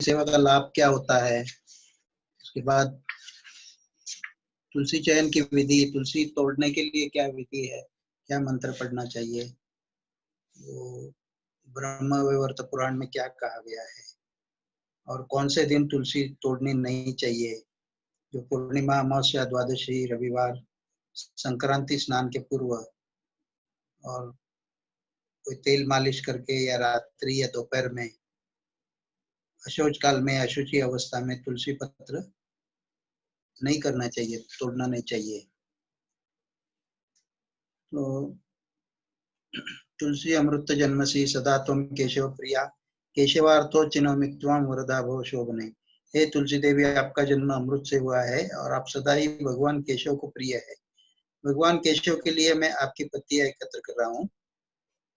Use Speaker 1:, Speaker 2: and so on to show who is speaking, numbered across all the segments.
Speaker 1: सेवा का लाभ क्या होता है, उसके बाद तुलसी चयन की विधि, तुलसी तोड़ने के लिए क्या विधि है, क्या मंत्र पढ़ना चाहिए, वो ब्रह्म वैवर्त पुराण में क्या कहा गया है, और कौन से दिन तुलसी तोड़नी नहीं चाहिए, जो पूर्णिमा, अमावस्या, द्वादशी, रविवार, संक्रांति, स्नान के पूर्व, और कोई तेल मालिश करके या रात्रि या दोपहर में, अशौच काल में, अशुचि अवस्था में तुलसी पत्र नहीं करना चाहिए, तोड़ना नहीं चाहिए। तो तुलसी अमृत जन्मसी सदा तुम केशव प्रिया, केशवार्थो चिन्हमि त्वां वरदा भव शोभने। हे तुलसी देवी, आपका जन्म अमृत से हुआ है और आप सदा ही भगवान केशव को प्रिय है। भगवान केशव के लिए मैं आपकी पत्तियां एकत्र कर रहा हूँ।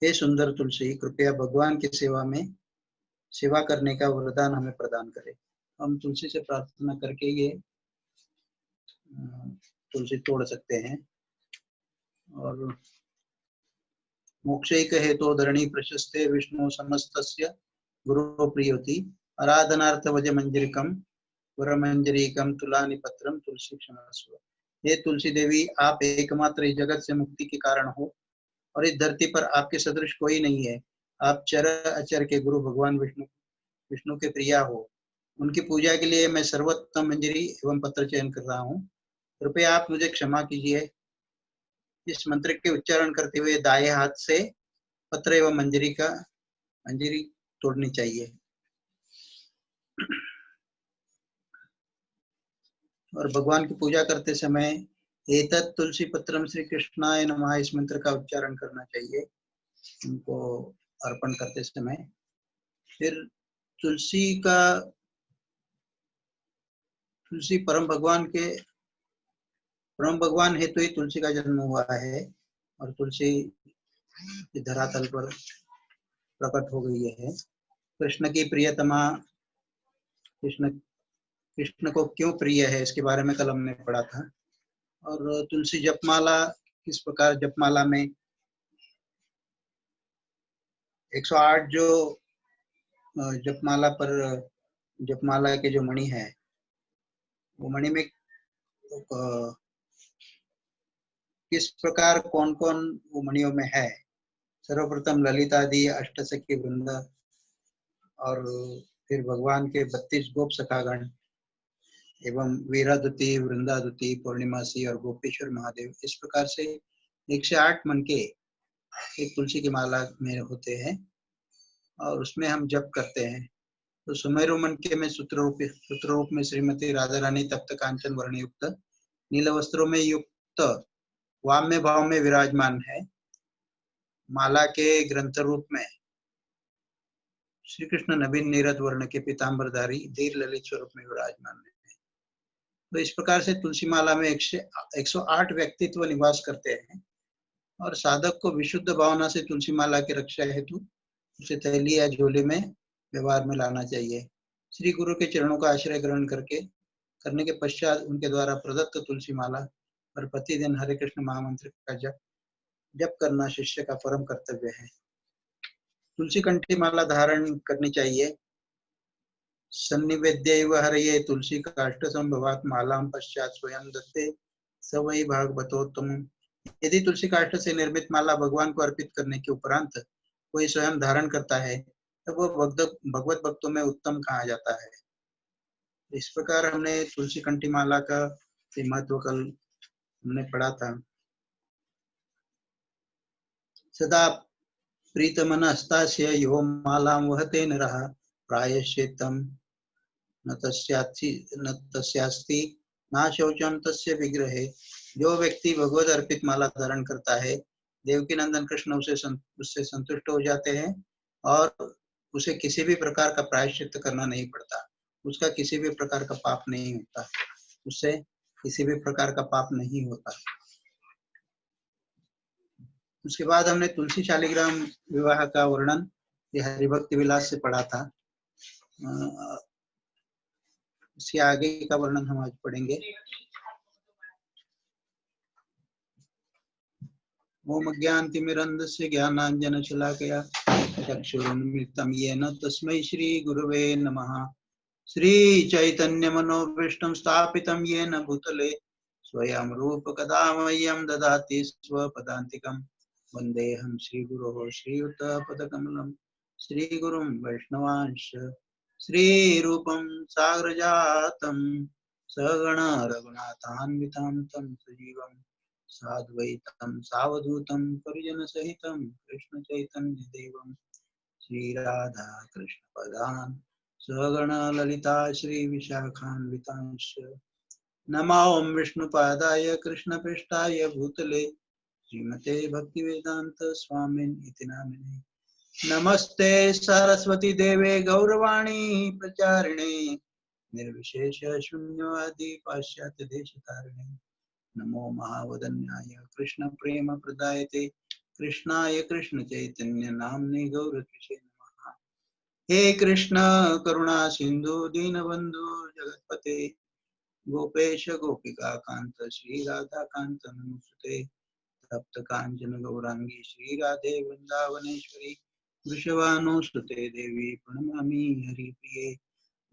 Speaker 1: हे सुंदर तुलसी, कृपया भगवान की सेवा करने का वरदान हमें प्रदान करें। हम तुलसी से प्रार्थना करके ये तुलसी तोड़ सकते हैं। और मोक्षैक हेतु धरणी प्रशस्ते विष्णु समस्तस्य गुरु प्रियोति, आराधनार्थ वज मंजरिकम वरमंजरीकम तुलानि पत्रम तुलसी क्षमस्व। हे तुलसी देवी, आप एकमात्र इस जगत से मुक्ति के कारण हो और इस धरती पर आपके सदृश कोई नहीं है। आप चर अचर के गुरु भगवान विष्णु के प्रिया हो। उनकी पूजा के लिए मैं सर्वोत्तम मंजरी एवं पत्र चयन कर रहा हूँ। कृपया आप मुझे क्षमा कीजिए। इस मंत्र के उच्चारण करते हुए दाएं हाथ से पत्र एवं मंजरी तोड़नी चाहिए। और भगवान की पूजा करते समय एतत् तुलसी पत्रम श्री कृष्णाय नमः इस मंत्र का उच्चारण करना चाहिए उनको अर्पण करते समय। फिर तुलसी परम भगवान हेतु ही तुलसी का जन्म हुआ है और तुलसी धरातल पर प्रकट हो गई है। कृष्ण की प्रियतमा, कृष्ण को क्यों प्रिय है इसके बारे में कल हमने पढ़ा था। और तुलसी जपमाला किस प्रकार, जपमाला में 108 जो जपमाला के जो मणि है, वो मणि में किस प्रकार कौन कौन वो मणियों में है। सर्वप्रथम ललितादि अष्टसखी वृंद, और फिर भगवान के 32 गोप सखागण एवं वीरादुति, वृंदादुति, पूर्णिमासी और गोपेश्वर महादेव, इस प्रकार से 108 मन के एक तुलसी की माला में होते हैं और उसमें हम जप करते हैं। तो सुमेरु मन के में सूत्र रूप में श्रीमती राधा रानी तप्त कांचन वर्ण युक्त नील वस्त्रों में युक्त वाम्य भाव में विराजमान है। माला के ग्रंथ रूप में श्री कृष्ण नवीन नीरद वर्ण के पीताम्बरधारी धीर ललित स्वरूप में विराजमान है। तो इस प्रकार से तुलसी माला में 108 व्यक्तित्व निवास करते हैं और साधक को विशुद्ध भावना से तुलसी माला की रक्षा हेतु उसे थैली या झोले में व्यवहार में लाना चाहिए। श्री गुरु के चरणों का आश्रय ग्रहण करने के पश्चात उनके द्वारा प्रदत्त तुलसी माला और प्रतिदिन हरे कृष्ण महामंत्र का जप करना शिष्य का परम कर्तव्य है। तुलसी कंठी माला धारण करनी चाहिए। सन्निवेद्यैव हरये तुलसी काष्ठ संभवात् मालां पश्चात स्वयं दत्ते स वै भागवतोत्तम। यदि तुलसी काष्ठ से निर्मित माला भगवान को अर्पित करने के उपरांत कोई स्वयं धारण करता है तब वो भगवत भक्तों में उत्तम कहा जाता है। इस प्रकार हमने तुलसी कंठी माला का महत्व कल हमने पढ़ा था। सदा प्रीतमनस्तास्य यो मालां वहते नरः प्रायश्चित्तं न तस्यास्ति ना शौचम तस्य विग्रहे। जो व्यक्ति भगवत अर्पित माला धारण करता है, देवकी नंदन कृष्ण उससे संतुष्ट हो जाते हैं और उसे किसी भी प्रकार का प्रायश्चित करना नहीं पड़ता, उसका किसी भी प्रकार का पाप नहीं होता, उससे किसी भी प्रकार का पाप नहीं होता। उसके बाद हमने तुलसी शालिग्राम विवाह का वर्णन ये हरिभक्ति विलास से पढ़ा था। इसके आगे का वर्णन हम आज पढ़ेंगे। ओम ज्ञानतिमिरन्धस्य ज्ञानाञ्जनशलाकया चक्षुरुन्मिलितं येन तस्मै श्री गुरवे नमः। श्री चैतन्य मनोभीष्टं स्थापितं येन भूतले स्वयं रूप कदा मह्यं ददाति स्वपदान्तिकं वन्देऽहं श्रीगुरोः श्रीयुतपदकमलं श्रीगुरुं वैष्णवांश्च श्रीरूपं साग्रजातं सगण रघुनाथान्वितं तं सजीवं साद्वैतं सावधूतं परिजनसहितं कृष्णचैतन्यदेवं श्रीराधा कृष्णपदान् सगण ललिता श्री विशाखान्वितांश्च नमो विष्णुपादाय कृष्णपृष्ठाय भूतले श्रीमते भक्तिवेदांत स्वामिन् इति नामिने नमस्ते सरस्वती देवे गौरवाणी प्रचारिणे निर्विशेष शून्यवादी पाश्चात्य देशतारिणे नमो महावदन्याय कृष्ण प्रेम प्रदायते कृष्णाय कृष्ण चैतन्य नाम्ने गौरकिशे नमः। हे कृष्ण करुणा सिंधु दीनबंधु जगतपते गोपेश गोपिका कांत श्री राधा कांत नमोस्तुते तप्त कांचन गौरांगी श्री राधे वृंदावनेश्वरी वृषभानुसुते देवी प्रणमामि हरिप्रिये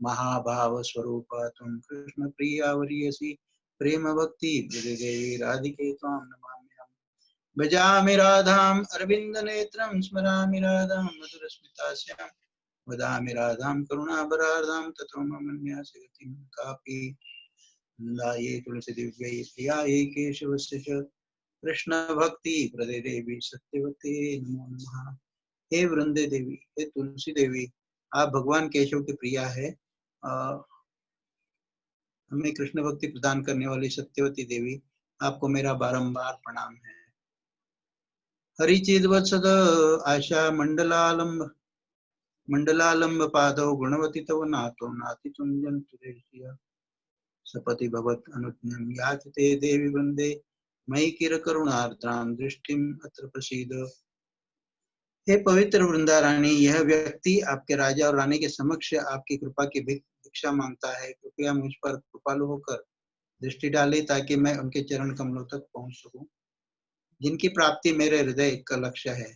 Speaker 1: महाभाव स्वरूप तुम कृष्ण प्रिया वरियसी प्रेम भक्ति देवी राधिके त्वां नमाम्यहम् भजामि राधाम् अरविन्द नेत्रं स्मरामि राधां मधुरस्मितास्यां वदामि राधां करुणाभरार्धां ततो ममन्यास्य गतिं कापि नन्दायै तुलसी दिव्यै प्रियायै केशवस्य च कृष्ण भक्ति प्रदे देवी सत्यवते नमो नमः। हे वृंदे देवी, हे तुलसी देवी, आप भगवान केशव की प्रिया है। हमें कृष्ण भक्ति प्रदान करने वाली सत्यवती देवी, आपको मेरा बारंबार प्रणाम है। हरिचिद वत्सद आशा मंडलालंब मंडलालंब पादौ गुणवती तव नातो नाति तुंजन तुरेशिया सपति भवत अनुज्ञं याचते देवी वंदे मयि किर करुणार्द्रां दृष्टिम अत्र प्रसीद। हे पवित्र वृंदा रानी, यह व्यक्ति आपके राजा और रानी के समक्ष आपकी कृपा की भिक्षा मांगता है। कृपया मुझ पर कृपालु होकर दृष्टि डाले ताकि मैं उनके चरण कमलों तक पहुंच सकूं, जिनकी प्राप्ति मेरे हृदय का लक्ष्य है।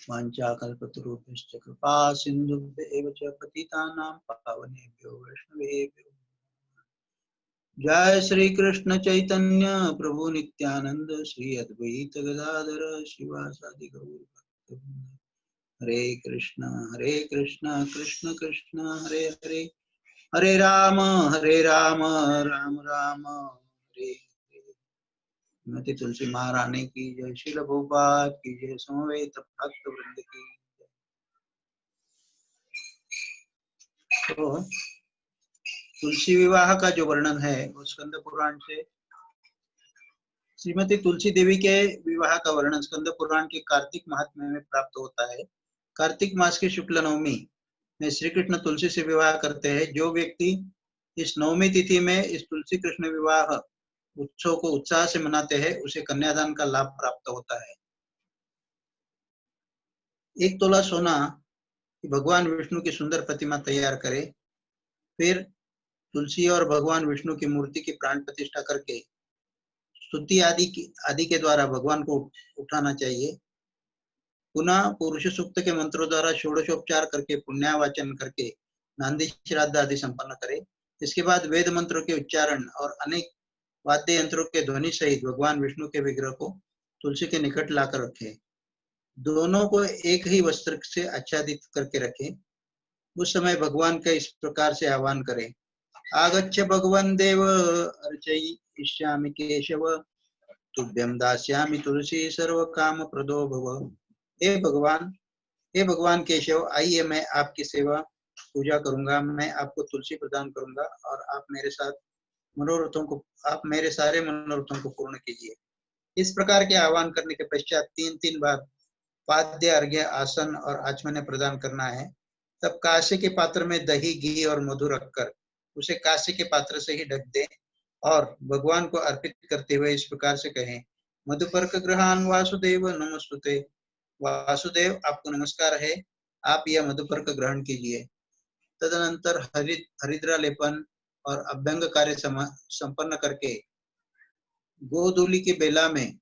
Speaker 1: वाञ्छाकल्पतरुभ्यश्च कृपा सिन्धुभ्येव च पतितानां पावनेभ्यो वैष्णवेभ्यो जय श्री कृष्ण चैतन्य प्रभु नित्यानंद श्री अद्वैत गदाधर शिवासादि गौर भक्तवृंद हरे कृष्ण कृष्ण कृष्ण हरे हरे हरे राम राम राम हरे हरे। श्रीमती तुलसी महारानी की जय, श्रील प्रभुपाद की जय, समवेत भक्त वृंद की। तो तुलसी विवाह का जो वर्णन है वो स्कंद पुराण से, श्रीमती तुलसी देवी के विवाह का वर्णन स्कंद पुराण के कार्तिक महात्म्य में प्राप्त होता है। कार्तिक मास की शुक्ल नवमी में श्री कृष्ण तुलसी से विवाह करते हैं। जो व्यक्ति इस नवमी तिथि में इस तुलसी कृष्ण विवाह उत्सव को उत्साह से मनाते हैं, उसे कन्यादान का लाभ प्राप्त होता है। 1 तोला सोना भगवान विष्णु की सुंदर प्रतिमा तैयार करें, फिर तुलसी और भगवान विष्णु की मूर्ति की प्राण प्रतिष्ठा करके स्तुति आदि के द्वारा भगवान को उठाना चाहिए। पुनः पुरुष सूक्त के मंत्रों द्वारा षोडशोपचार करके पुण्यावाचन करके नांदी श्राद्ध आदि संपन्न करे। इसके बाद वेद मंत्रों के उच्चारण और अनेक वाद्य यंत्रों के ध्वनि सहित भगवान विष्णु के विग्रह को तुलसी के निकट लाकर रखें। दोनों को एक ही वस्त्र से आच्छादित करके रखें। उस समय भगवान का इस प्रकार से आह्वान करें, आगच्छ भगवन् देव अर्चयिष्यामि केशव तुभ्यं दास्यामि तुलसी सर्व काम प्रदो भव। हे भगवान केशव, आइए मैं आपकी सेवा पूजा करूंगा, मैं आपको तुलसी प्रदान करूंगा और आप मेरे सारे मनोरथों को पूर्ण कीजिए। इस प्रकार के आह्वान करने के पश्चात 3 बार पाद्य अर्घ्य आसन और आचमन्य प्रदान करना है। तब कांसे के पात्र में दही घी और मधु रखकर उसे कांसे के पात्र से ही ढक दें और भगवान को अर्पित करते हुए इस प्रकार से कहें, मधुपर्क ग्रहान वासुदेव नमस्तुते। वासुदेव, आपको नमस्कार है, आप यह मधुपर्क ग्रहण कीजिए। तदनंतर हरिद्रा लेपन और अभ्यंग कार्य संपन्न करके गोधूली की बेला में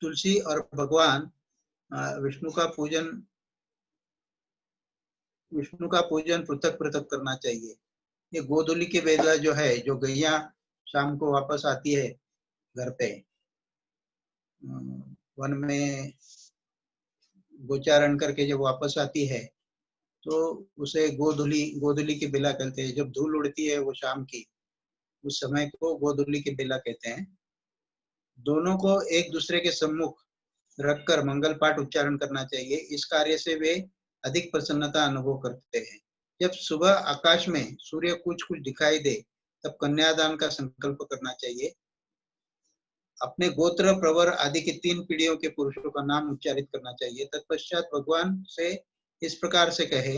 Speaker 1: तुलसी और भगवान विष्णु का पूजन विष्णु का पूजन पृथक पृथक करना चाहिए। ये गोधूली की बेला जो है, जो गैया शाम को वापस आती है घर पे, वन में गोचारण करके जब वापस आती है तो उसे गोधूली गोधूली की बेला कहते हैं। जब धूल उड़ती है वो शाम की, उस समय को गोधूली की बेला कहते हैं। दोनों को एक दूसरे के सम्मुख रखकर मंगल पाठ उच्चारण करना चाहिए। इस कार्य से वे अधिक प्रसन्नता अनुभव करते हैं। जब सुबह आकाश में सूर्य कुछ कुछ दिखाई दे तब कन्यादान का संकल्प करना चाहिए। अपने गोत्र, प्रवर आदि की 3 पीढ़ियों के पुरुषों का नाम उच्चारित करना चाहिए। तत्पश्चात भगवान से इस प्रकार से कहे,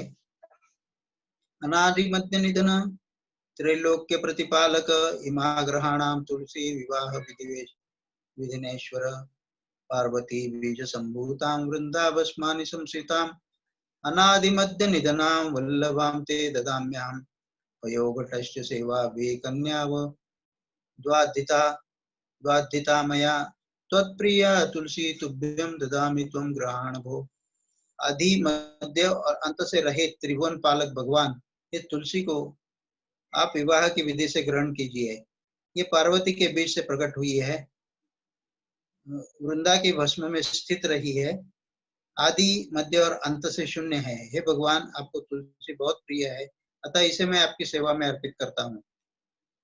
Speaker 1: अनादि मध्य निधन त्रैलोक्य प्रतिपालक इमाग्रहाणाम तुलसी विवाह विधिनेश्वर पार्वती बीज संभूतां वृंदावस्मानि संसितां अनादि मध्य निधनां वल्लभां ते ददाम्यहं पयोघटश्च सेवा वे कन्याव द्वाद्धिता मया त्वत्प्रिया तुलसी तुभ्यं ददामि त्वं गृहाण भो। आदि मध्य और अंत से रहित त्रिभुवन पालक भगवान, ये तुलसी को आप विवाह की विधि से ग्रहण कीजिए। ये पार्वती के बीच से प्रकट हुई है, वृंदा की भस्म में स्थित रही है, आदि मध्य और अंत से शून्य है। हे भगवान, आपको तुलसी बहुत प्रिय है, अतः इसे मैं आपकी सेवा में अर्पित करता हूँ।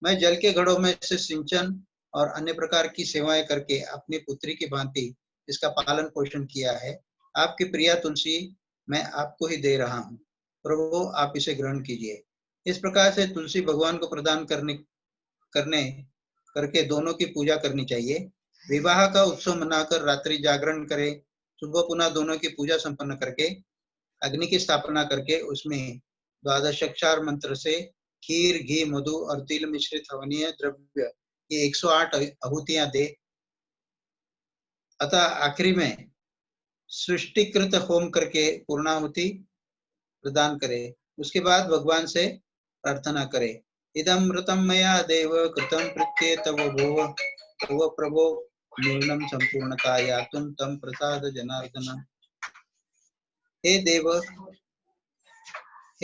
Speaker 1: मैं जल के घड़ों में से सिंचन और अन्य प्रकार की सेवाएं करके अपनी पुत्री की भांति इसका पालन पोषण किया है। आपकी प्रिया तुलसी मैं आपको ही दे रहा हूँ, प्रभु आप इसे ग्रहण कीजिए। इस प्रकार से तुलसी भगवान को प्रदान करके दोनों की पूजा करनी चाहिए। विवाह का उत्सव मनाकर रात्रि जागरण करे, सुबह पुनः दोनों की पूजा संपन्न करके अग्नि की स्थापना करके उसमें 12 अक्षर मंत्र से खीर, घी, मधु और तिल मिश्रित हवनीय द्रव्य ये 108 आहुतियां दे। अतः आखिरी में सृष्टिकृत होम करके पूर्णाहुति प्रदान करे। उसके बाद भगवान से प्रार्थना करे, इदं मृतं मया देव कृतं प्रत्ये तव भोः तव प्रभो न्यूनं संपूर्णता यातुं तं प्रसाद जनार्दन। हे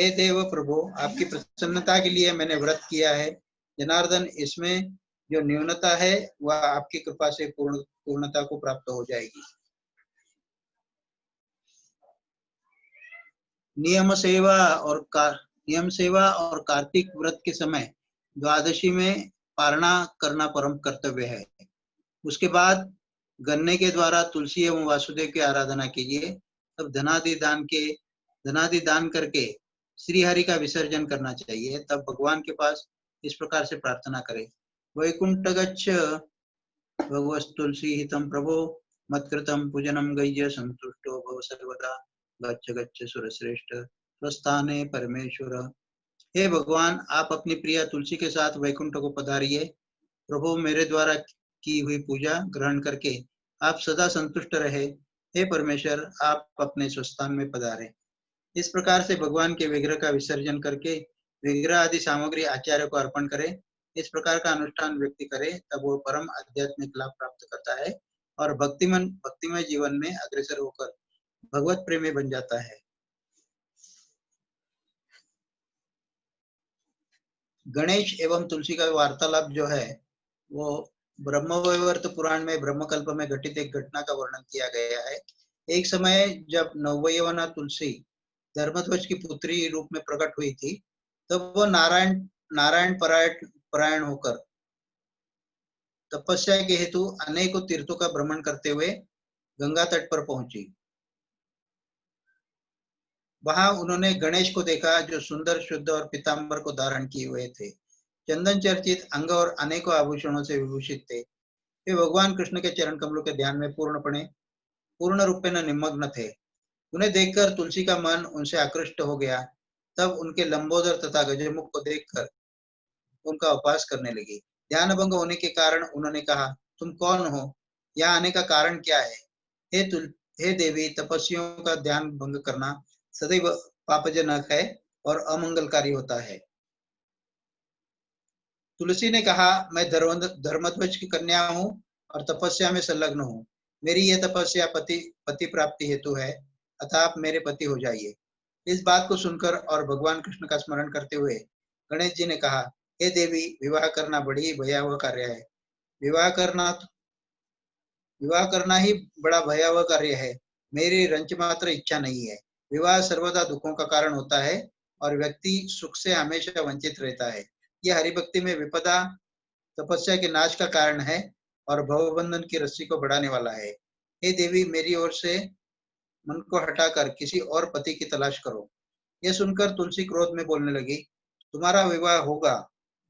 Speaker 1: देव प्रभु, आपकी प्रसन्नता के लिए मैंने व्रत किया है। जनार्दन, इसमें जो न्यूनता है वह आपकी कृपा से पूर्णता को प्राप्त हो जाएगी। नियम सेवा और कार्तिक व्रत के समय द्वादशी में पारणा करना परम कर्तव्य है। उसके बाद गन्ने के द्वारा तुलसी एवं वासुदेव की आराधना कीजिए। तब धनादि दान करके श्री हरि का विसर्जन करना चाहिए। तब भगवान के पास इस प्रकार से प्रार्थना करें, वैकुंठ गच्छ भगवस्तुलसी हितं प्रभो मत्कृतं पूजनं गय्य संतुष्टो भव सर्वदा गच्छ गच्छ सुरश्रेष्ठ स्वस्थाने परमेश्वर। हे भगवान, आप अपनी प्रिया तुलसी के साथ वैकुंठ को पधारिए। प्रभु, मेरे द्वारा की हुई पूजा ग्रहण करके आप सदा संतुष्ट रहे। हे परमेश्वर, आप अपने स्वस्थान में पधारे। इस प्रकार से भगवान के विग्रह का विसर्जन करके विग्रह आदि सामग्री आचार्य को अर्पण करे। इस प्रकार का अनुष्ठान व्यक्ति करे तब वो परम आध्यात्मिक लाभ प्राप्त करता है और भक्तिमय जीवन में अग्रसर होकर भगवत प्रेमी बन जाता है। गणेश एवं तुलसी का वार्तालाप जो है वो ब्रह्मवैवर्त पुराण में ब्रह्मकल्प में घटित एक घटना का वर्णन किया गया है। एक समय जब नवयवना तुलसी धर्मध्वज की पुत्री रूप में प्रकट हुई थी, तब वह नारायण परायण होकर तपस्या के हेतु अनेकों तीर्थों का भ्रमण करते हुए गंगा तट पर पहुंची। वहां उन्होंने गणेश को देखा, जो सुंदर, शुद्ध और पीताम्बर को धारण किए हुए थे, चंदन चर्चित अंग और अनेकों आभूषणों से विभूषित थे। वे भगवान कृष्ण के चरण कमलों के ध्यान में पूर्ण रूप में निमग्न थे। उन्हें देखकर तुलसी का मन उनसे आकृष्ट हो गया। तब उनके लंबोदर तथा गजमुख को देखकर उनका उपास करने लगी। ध्यान भंग होने के कारण उन्होंने कहा, तुम कौन हो? यहाँ आने का कारण क्या है? हे देवी, तपस्वियों का ध्यान भंग करना सदैव पापजनक है और अमंगलकारी होता है। तुलसी ने कहा, मैं धर्मध्वज की कन्या हूँ और तपस्या में संलग्न हूँ। मेरी यह तपस्या पति प्राप्ति हेतु है, अतः आप मेरे पति हो जाइए। इस बात को सुनकर और भगवान कृष्ण का स्मरण करते हुए गणेश जी ने कहा, हे देवी, विवाह करना बड़ी ही भयावह कार्य है। विवाह करना विवाह करना ही बड़ा भयावह कार्य है। मेरी रंच मात्र इच्छा नहीं है। विवाह सर्वदा दुखों का कारण होता है और व्यक्ति सुख से हमेशा वंचित रहता है। यह हरिभक्ति में विपदा तपस्या के नाश का कारण है और भवबंधन की रस्सी को बढ़ाने वाला है। हे देवी, मेरी ओर से मन को हटाकर किसी और पति की तलाश करो। यह सुनकर तुलसी क्रोध में बोलने लगी, तुम्हारा विवाह होगा।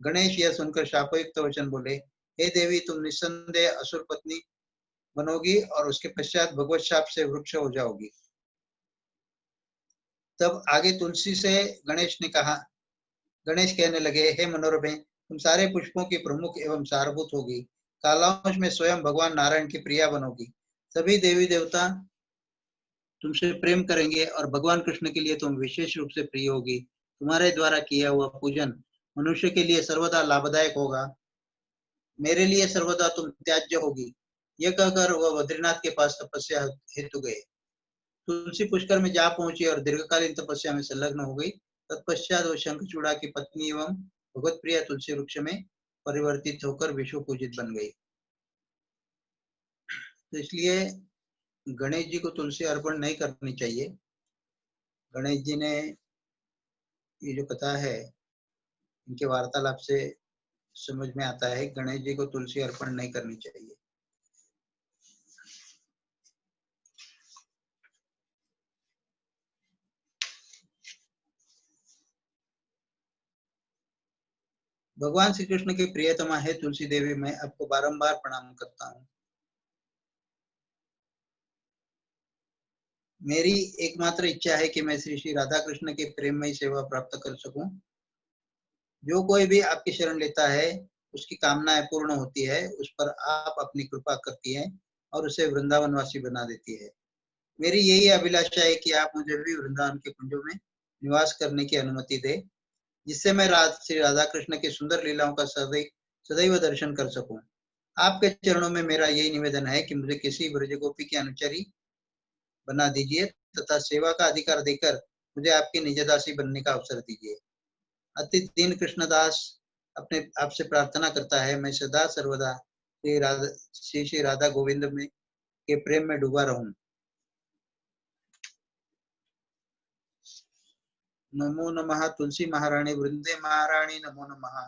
Speaker 1: गणेश यह सुनकर शापयुक्त वचन बोले, हे देवी, तुम निस्संदेह असुर पत्नी बनोगी और उसके पश्चात भगवत शाप से वृक्ष हो जाओगी। तब आगे तुलसी से गणेश ने कहा, गणेश कहने लगे, हे मनोरमे, तुम सारे पुष्पों की प्रमुख एवं सारभूत होगी। कालांश में स्वयं भगवान नारायण की प्रिया बनोगी। सभी देवी देवता तुमसे प्रेम करेंगे और भगवान कृष्ण के लिए तुम विशेष रूप से प्रिय होगी। तुम्हारे द्वारा किया हुआ पूजन मनुष्य के लिए सर्वदा लाभदायक होगा। मेरे लिए सर्वदा तुम त्याज्य होगी। यह कहकर वह बद्रीनाथ के पास तपस्या हेतु गए। तुलसी पुष्कर में जा पहुंची और दीर्घकालीन तपस्या में संलग्न हो गई। तत्पश्चात वह शंखचूड़ा की पत्नी एवं भगवत प्रिया तुलसी वृक्ष में परिवर्तित होकर विश्व पूजित बन गई। तो इसलिए गणेश जी को तुलसी अर्पण नहीं करनी चाहिए। गणेश जी ने ये जो कथा है, इनके वार्तालाप से समझ में आता है गणेश जी को तुलसी अर्पण नहीं करनी चाहिए। भगवान श्री कृष्ण की प्रियतमा है तुलसी देवी, मैं आपको बारंबार प्रणाम करता हूँ। मेरी एकमात्र इच्छा है कि मैं श्री श्री राधा कृष्ण की प्रेममयी सेवा प्राप्त कर सकूं। जो कोई भी आपकी शरण लेता है उसकी कामनाएं पूर्ण होती है, उस पर आप अपनी कृपा करती हैं और उसे वृंदावनवासी बना देती है। मेरी यही अभिलाषा है कि आप मुझे भी वृंदावन के कुंजों में निवास करने की अनुमति दे, जिससे मैं श्री राधा कृष्ण की सुंदर लीलाओं का सदैव दर्शन कर सकूं। आपके चरणों में मेरा यही निवेदन है कि मुझे किसी ब्रज गोपी की अनुचरी बना दीजिए तथा सेवा का अधिकार देकर मुझे आपकी निजदासी बनने का अवसर दीजिए। अति दीन कृष्णदास अपने आपसे प्रार्थना करता है, मैं सदा सर्वदा श्री श्री राधा गोविंद में के प्रेम में डूबा रहूं। नमो नमः तुलसी महारानी वृंदे महारानी, नमो नमः।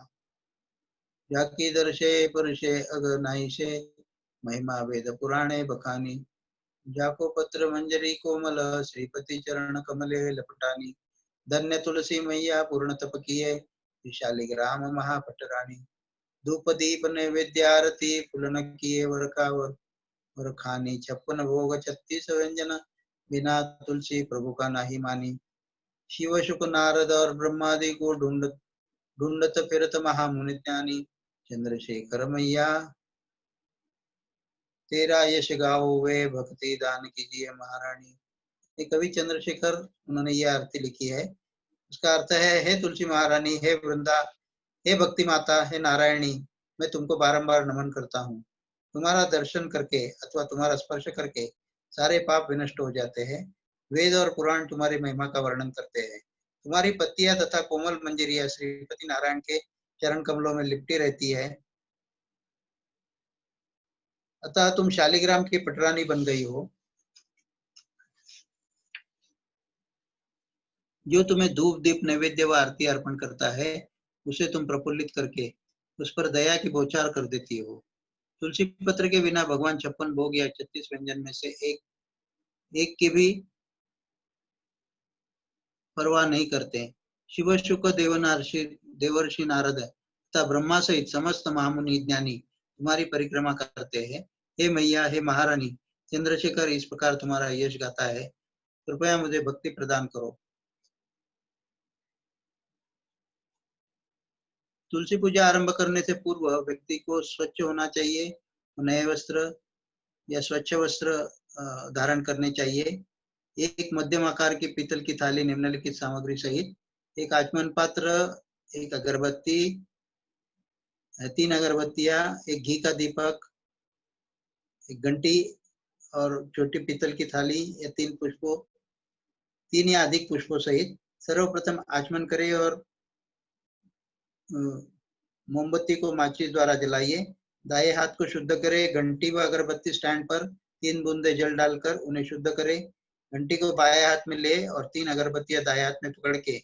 Speaker 1: जाकी दर्शे पुरुषे अगनाइशे, महिमा वेद पुराणे बखानी। जाको पत्र मंजरी कोमल, श्रीपति चरण कमले लपटानी। धन्य तुलसी मैया पूर्ण तप किए, शालिग्राम महापटरानी। धूप दीप नैवेद्य आरती, फुलन किए वरकावर। और खानी 56 भोग 36 व्यंजन, बिना तुलसी प्रभु का नाही मानी। शिव शुक नारद और ब्रह्मादि को ढूंढत फिरत महामुनि ज्ञानी। चंद्रशेखर मैया तेरा यश गाओ, वे भक्ति दान कीजिए महारानी। ये कवि चंद्रशेखर, उन्होंने ये आरती लिखी है। उसका अर्थ है, हे तुलसी महारानी, हे वृंदा, हे भक्ति माता, हे नारायणी, मैं तुमको बारंबार नमन करता हूँ। तुम्हारा दर्शन करके अथवा तुम्हारा स्पर्श करके सारे पाप विनष्ट हो जाते हैं। वेद और पुराण तुम्हारी महिमा का वर्णन करते हैं। तुम्हारी पत्तियां तथा कोमल मंजरियां श्रीपति नारायण के चरण कमलों में लिपटी रहती है, अतः तुम शालिग्राम की पटरानी बन गई हो। जो तुम्हें धूप दीप नैवेद्य व आरती अर्पण करता है, उसे तुम प्रफुल्लित करके उस पर दया की बौछार कर देती हो। तुलसी पत्र के बिना भगवान 56 भोग या 36 व्यंजन में से एक की भी परवाह नहीं करते। शिव शुक देवर्षि नारद तथा ब्रह्मा सहित समस्त महामुनि ज्ञानी तुम्हारी परिक्रमा करते हैं। हे मैया, हे महारानी, चंद्रशेखर इस प्रकार तुम्हारा यश गाता है। कृपया मुझे भक्ति प्रदान करो। तुलसी पूजा आरंभ करने से पूर्व व्यक्ति को स्वच्छ होना चाहिए, नए वस्त्र या स्वच्छ वस्त्र धारण करने चाहिए। एक मध्यम आकार की पीतल की थाली निम्नलिखित सामग्री सहित, एक आचमन पात्र, एक अगरबत्ती, 3 अगरबत्तियां, एक घी का दीपक, एक घंटी और छोटी पीतल की थाली या 3 पुष्पों 3 या अधिक पुष्पों सहित सर्वप्रथम आचमन करें और मोमबत्ती को माचिस द्वारा जलाइए। दाएं हाथ को शुद्ध करें। घंटी व अगरबत्ती स्टैंड पर 3 बूंदे जल डालकर उन्हें शुद्ध करें। घंटी को बाएं हाथ में ले और 3 अगरबत्तियां दाएं हाथ में पकड़ के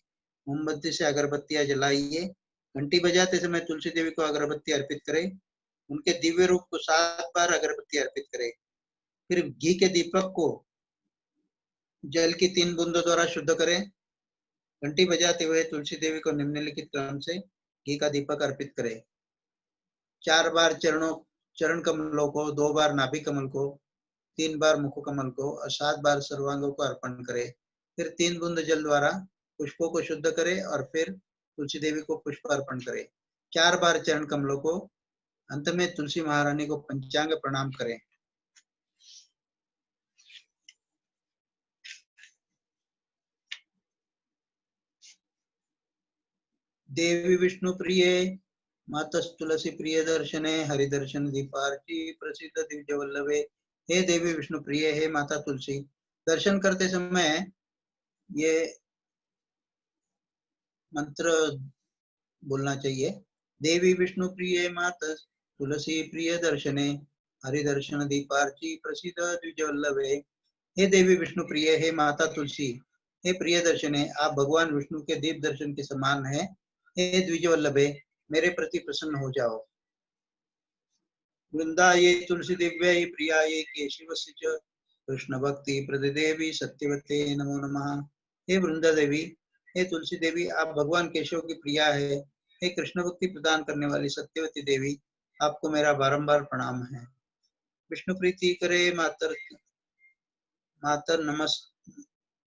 Speaker 1: मोमबत्ती से अगरबत्तियां जलाइए। घंटी बजाते समय तुलसी देवी को अगरबत्ती अर्पित करें। उनके दिव्य रूप को 7 बार अगरबत्ती अर्पित करें। फिर घी के दीपक को जल की 3 बूंदों द्वारा शुद्ध करें। घंटी बजाते हुए तुलसी देवी को निम्नलिखित क्रम से घी का दीपक अर्पित करें। 4 बार चरण कमलों को, 2 बार नाभि कमल को, 3 बार मुख कमल को और 7 बार सर्वांगों को अर्पण करें। फिर 3 बूंद जल द्वारा पुष्पों को शुद्ध करें और फिर तुलसी देवी को पुष्प अर्पण करें। 4 बार चरण कमलों को, अंत में तुलसी महारानी को पंचांग प्रणाम करें। देवी विष्णु प्रिय मातस्तुलसी प्रिय दर्शने हरिदर्शन दीपार्ची प्रसिद्ध दिव्य वल्लभे। हे देवी विष्णु प्रिय, हे माता तुलसी, दर्शन करते समय ये मंत्र बोलना चाहिए। देवी विष्णु प्रिय माता तुलसी प्रिय दर्शने हरिदर्शन दीपार्ची प्रसिद्ध द्विज वल्लभे। हे देवी विष्णु प्रिय, हे माता तुलसी, हे प्रिय दर्शने, आप भगवान विष्णु के दीप दर्शन के समान हैं। हे द्विज वल्लभे, मेरे प्रति प्रसन्न हो जाओ। वृंदाये तुलसी दिव्यै प्रियायै केशवस्य च कृष्ण भक्ति प्रदेवी सत्यवते नमो नमः। हे वृंदा देवी, हे तुलसी देवी, आप भगवान केशव की प्रिया है। हे कृष्ण भक्ति प्रदान करने वाली सत्यवती देवी, आपको मेरा बारंबार प्रणाम है। विष्णु प्रीति करे मातर मातर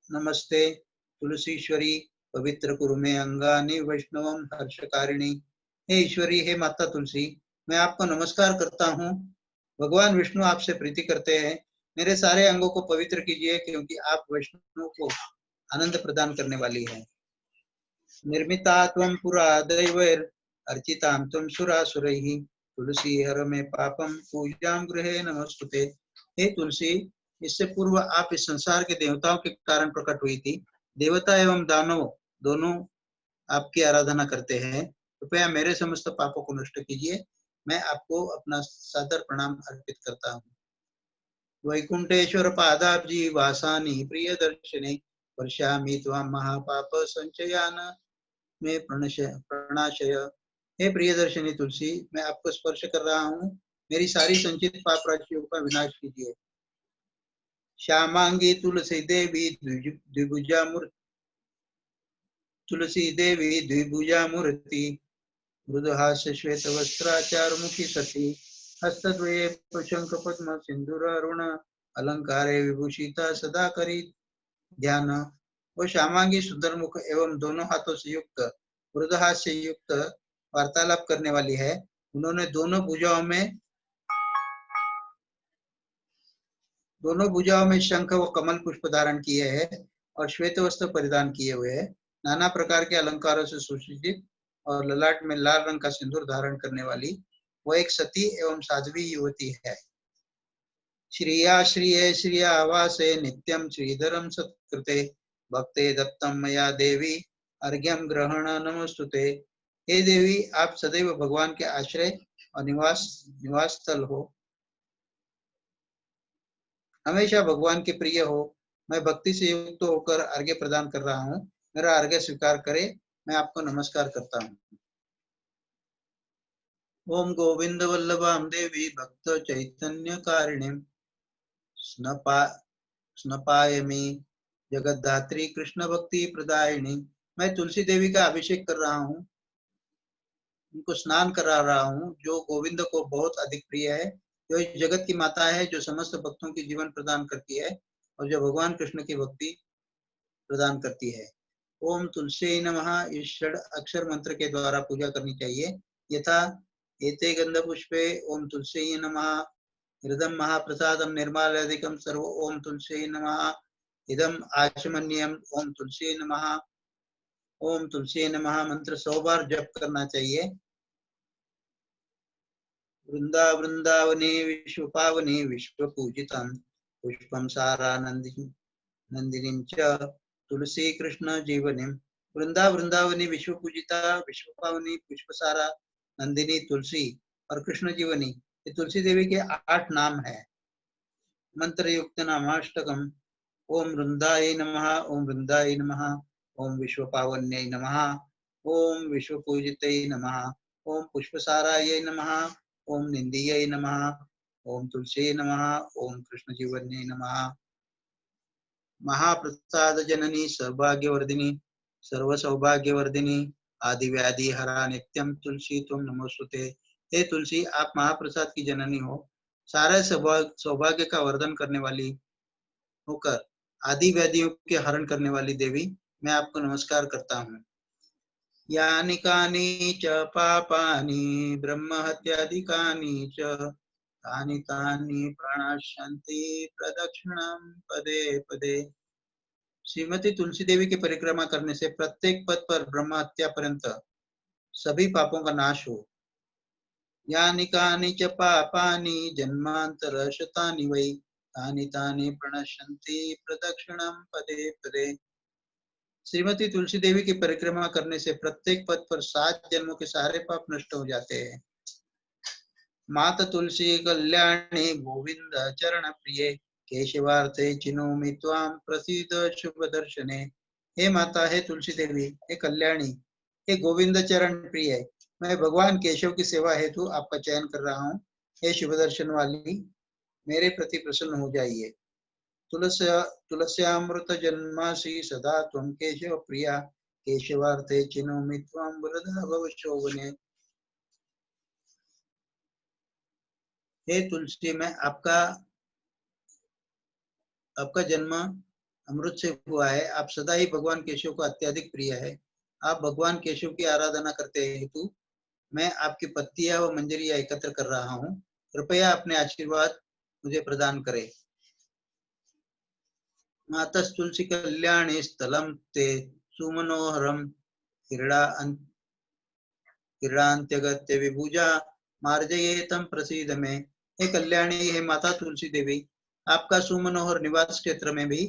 Speaker 1: नमस्ते तुलसीश्वरी, पवित्र कुरु में अंगानि वैष्णवम हर्षकारिणी। हे ईश्वरी, हे माता तुलसी, मैं आपको नमस्कार करता हूँ। भगवान विष्णु आपसे प्रीति करते हैं। मेरे सारे अंगों को पवित्र कीजिए, क्योंकि आप वैष्णव को आनंद प्रदान करने वाली है। निर्मिता त्वं पुरा दैवैर अर्चितां त्वं सुरासुरैः, तुलसी हर में पापम पूजां गृहे नमस्तुते। हे तुलसी, इससे पूर्व आप इस संसार के देवताओं के कारण प्रकट हुई थी। देवता एवं दानव दोनों आपकी आराधना करते हैं। कृपया मेरे समस्त पापों को नष्ट कीजिए। मैं आपको अपना सादर प्रणाम अर्पित करता हूँ। वैकुंठेश्वर पादाब्जी वासानि प्रिय दर्शने वर्षामि त्वां महापाप संचयान में प्रणाशय। हे प्रिय दर्शनी तुलसी, मैं आपको स्पर्श कर रहा हूँ। मेरी सारी संचित पाप राशियों का विनाश कीजिए। श्यामांगी तुलसी देवी द्विभुजा मूर्ति, तुलसी देवी द्विभुजा मूर्ति, मृदहास्य श्वेत वस्त्राचारुमुखी सती, हस्तद्वये शंख पद्म सिंदूर अरुण अलंकारे विभूषिता सदा करी ध्यान। वो श्यामांगी सुंदर मुख एवं दोनों हाथों से युक्त मृदहास्य युक्त वार्तालाप करने वाली है। उन्होंने दोनों भुजाओं में शंख व कमल पुष्प धारण किए हैं और श्वेत वस्त्र परिधान किए हुए हैं। नाना प्रकार के अलंकारों से सुसज्जित और ललाट में लाल रंग का सिंदूर धारण करने वाली वो एक सती एवं साध्वी युवती है। श्रिया श्रिये श्रिया आवासे नित्यं श्रीधरं सत्कृते, भक्ते दत्तम मया देवी अर्घ्यम ग्रहण नमस्तुते। हे देवी, आप सदैव भगवान के आश्रय और निवास स्थल हो, हमेशा भगवान के प्रिय हो। मैं भक्ति से युक्त होकर अर्घ्य प्रदान कर रहा हूँ। मेरा अर्घ्य स्वीकार करे। मैं आपको नमस्कार करता हूँ। ओम गोविंद वल्लभां देवी भक्त चैतन्य कारिणीं स्नपायमी जगद्धात्री कृष्ण भक्ति प्रदायिनी। मैं तुलसी देवी का अभिषेक कर रहा हूँ, उनको स्नान करा रहा हूँ, जो गोविंद को बहुत अधिक प्रिय है, जो इस जगत की माता है, जो समस्त भक्तों की जीवन प्रदान करती है और जो भगवान कृष्ण की भक्ति प्रदान करती है। ओम तुलसी नमः इस षड अक्षर मंत्र के द्वारा पूजा करनी चाहिए। यथा एते गंध पुष्पे ओम तुलसी नमः, हृदम महाप्रसादम निर्माल्यादिकम सर्व ओम तुलसी नमः, इदम आचमन्यम ओम तुलसी नमः। ओम तुलसी नमः मंत्र 100 बार जप करना चाहिए। वृंदावने विश्व पावने विश्व पूजितम पुष्पम सारा नंदिनीं च तुलसी कृष्ण जीवनी, वृंदा वृंदावनी विश्व पूजिता विश्वपावनी पुष्पसारा नंदिनी तुलसी और कृष्ण जीवनी, ये तुलसी देवी के 8 नाम है। मंत्र युक्त नामाष्टकम। ओम वृंदाय नमः, ओम वृंदाय नमः, ओम विश्वपावन्यै नमः, ओम विश्वपूजितै नमः, ओम पुष्पसाराय नमः, ओम निंदियै नमः, ओम तुलसी नमः, ओम कृष्ण जीवन्यै नमः। महाप्रसाद जननी सौभाग्यवर्धिनी सर्व सौभाग्यवर्धिनी आदि व्याधि हरा नित्यम तुलसी तुम नमोस्तुते। हे तुलसी, आप महाप्रसाद की जननी हो, सारे सौभाग्य का वर्धन करने वाली होकर आदि व्याधियों के हरण करने वाली देवी, मैं आपको नमस्कार करता हूँ। यानि कानि च पापानि ब्रह्म हत्यादिकानि च तानि तानि प्रणश्यन्ति प्रदक्षिणं पदे पदे। श्रीमती तुलसी देवी की परिक्रमा करने से प्रत्येक पद पर ब्रह्म हत्या पर्यंत सभी पापों का नाश हो। यानि कानि च पापानि जन्मांतर शतानि वै तानि तानि प्रणश्यन्ति प्रदक्षिणं पदे पदे। श्रीमती तुलसी देवी की परिक्रमा करने से प्रत्येक पद पर 7 जन्मों के सारे पाप नष्ट हो जाते हैं। माता तुलसी कल्याणी गोविंद चरण प्रिय केशवार्थे चिनोमि त्वां प्रसीद शुभ दर्शने। हे माता, हे तुलसी देवी, हे कल्याणी, हे गोविंद चरण प्रिय, मैं भगवान केशव की सेवा हेतु आपका चयन कर रहा हूँ। हे शुभ दर्शन वाली, मेरे प्रति प्रसन्न हो जाइए। तुलस्यामृत जन्मासि सदा त्वं केशव प्रिया केशवार्थे चिनोमि त्वां वरदा भव शोभने। हे तुलसी, मैं आपका जन्म अमृत से हुआ है। आप सदा ही भगवान केशव को अत्यधिक प्रिय है। आप भगवान केशव की आराधना करते हेतु मैं आपकी पत्तियां व मंजरियां एकत्र कर रहा हूँ। कृपया अपने आशीर्वाद मुझे प्रदान करें। मातस्तुलसी कल्याणी स्थलम ते सुमनोहरम क्रीड़ांत्यगत्य विभुजा मार्जयेतम प्रसीद में। हे कल्याणी, हे माता तुलसी देवी, आपका सुमनोहर निवास क्षेत्र में भी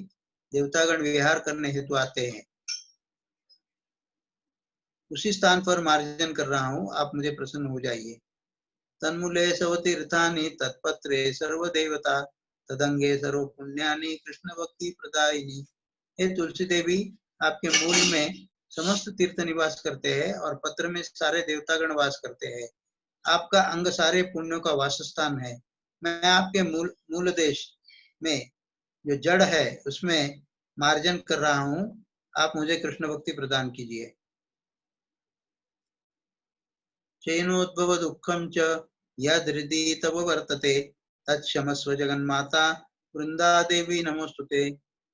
Speaker 1: देवतागण विहार करने हेतु आते हैं। उसी स्थान पर मार्जन कर रहा हूँ, आप मुझे प्रसन्न हो जाइए। तन्मूले सवतीर्थानि तत्पत्रे सर्वदेवता तदंगे सर्व पुण्यानि कृष्ण भक्ति प्रदायिनी। हे तुलसी देवी, आपके मूल में समस्त तीर्थ निवास करते हैं और पत्र में सारे देवतागण वास करते हैं। आपका अंग सारे पुण्यों का वासस्थान है। मैं आपके मूल देश में जो जड़ है उसमें मार्जन कर रहा हूँ। आप मुझे कृष्ण भक्ति प्रदान कीजिए। चैनोद्भव दुःखं च यदृदि तव वर्तते तत्क्षमस्व जगन्माता वृंदा देवी नमोस्तुते।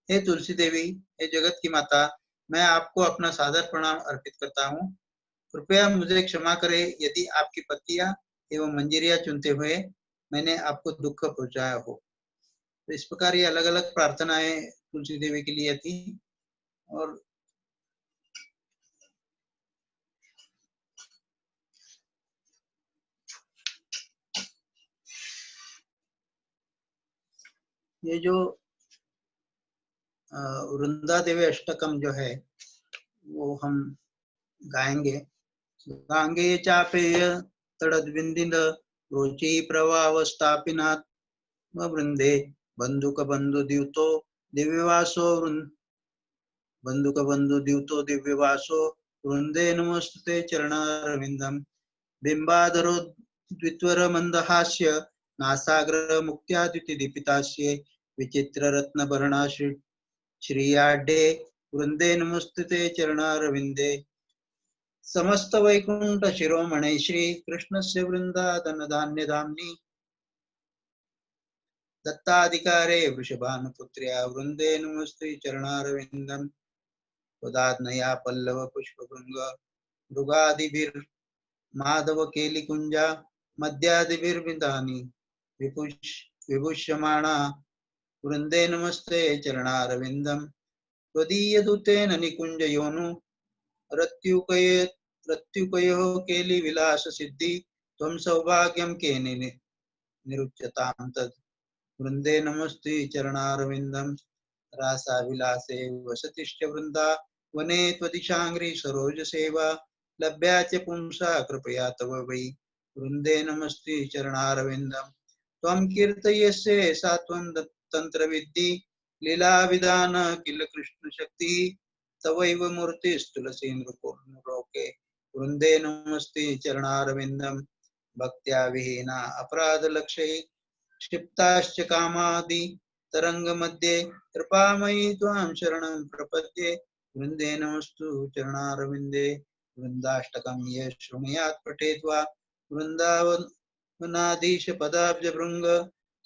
Speaker 1: हे तुलसी देवी, हे जगत की माता, मैं आपको अपना सादर प्रणाम अर्पित करता हूँ। कृपया मुझे क्षमा करें यदि आपकी पत्तियां एवं मंजरियां चुनते हुए मैंने आपको दुख पहुंचाया हो। तो इस प्रकार ये अलग अलग प्रार्थनाएं तुलसी देवी के लिए थी। और ये जो वृंदा देवी अष्टकम जो है वो हम गाएंगे। गांगे चापेय तड़द्विंदिन रोचि प्रवावस्थापिनात् वृंदे बंधुक बंधु द्यूतो दिव्यवासो बंधुक बंधु द्यूतो दिव्यवासो वृंदे नमोस्तुते चरणारविंदम। बिंबाधरो द्वित्वर मंदहास्य नासाग्र मुक्त्यादिति दीपितास्य विचित्र रत्न भरणाश्री श्रीयाडे वृंदे नमोस्तुते चरणारविंदे। समस्त वैकुंठ शिरोमणि श्री कृष्ण से वृंदादन धान्य धामनी दत्ताधिकारे वृषभानुपुत्र्या वृंदे नमस्ते चरणारविंदम। उदात्नया पल्लव पुष्पभृंग मृगादिभिर् माधव केलिकुंजा मद्यादिभिर्विधानि विभूष्यमाणा वृंदे नमस्ते चरणारविंदम। त्वदीयदूतेन निकुंजयोनु रत्युकयो केलि विलास सिद्धि त्वं सौभाग्यं केनि निरुच्यतां तत् वृंदे नमस्ते चरणारविंदम। रासाविलासे वसतिश्च वृंदा वने त्वदिशांग्री सरोज सेवा लभ्या च पुंसा कृपया तव वै वृंदे नमस्ते चरणारविंदम त्वं कीर्तयस्य सात्वं तंत्र विद्धि लीला विधान किल कृष्ण शक्ति तवैव मूर्तिस्तुलसी नृलोके वृंदे नमस्ते चरणारविंदम भक्त्या विहीना अपराध लक्ष्य क्षिप्ताश्च कामादि तरंग मध्ये कृपामयी त्वां शरणं प्रपद्ये वृंदे नमस्तु चरणारविंदे वृंदाष्टकं ये शृणुयात् पठेत् वा वृंदावनाधीश पदाब्ज भृंग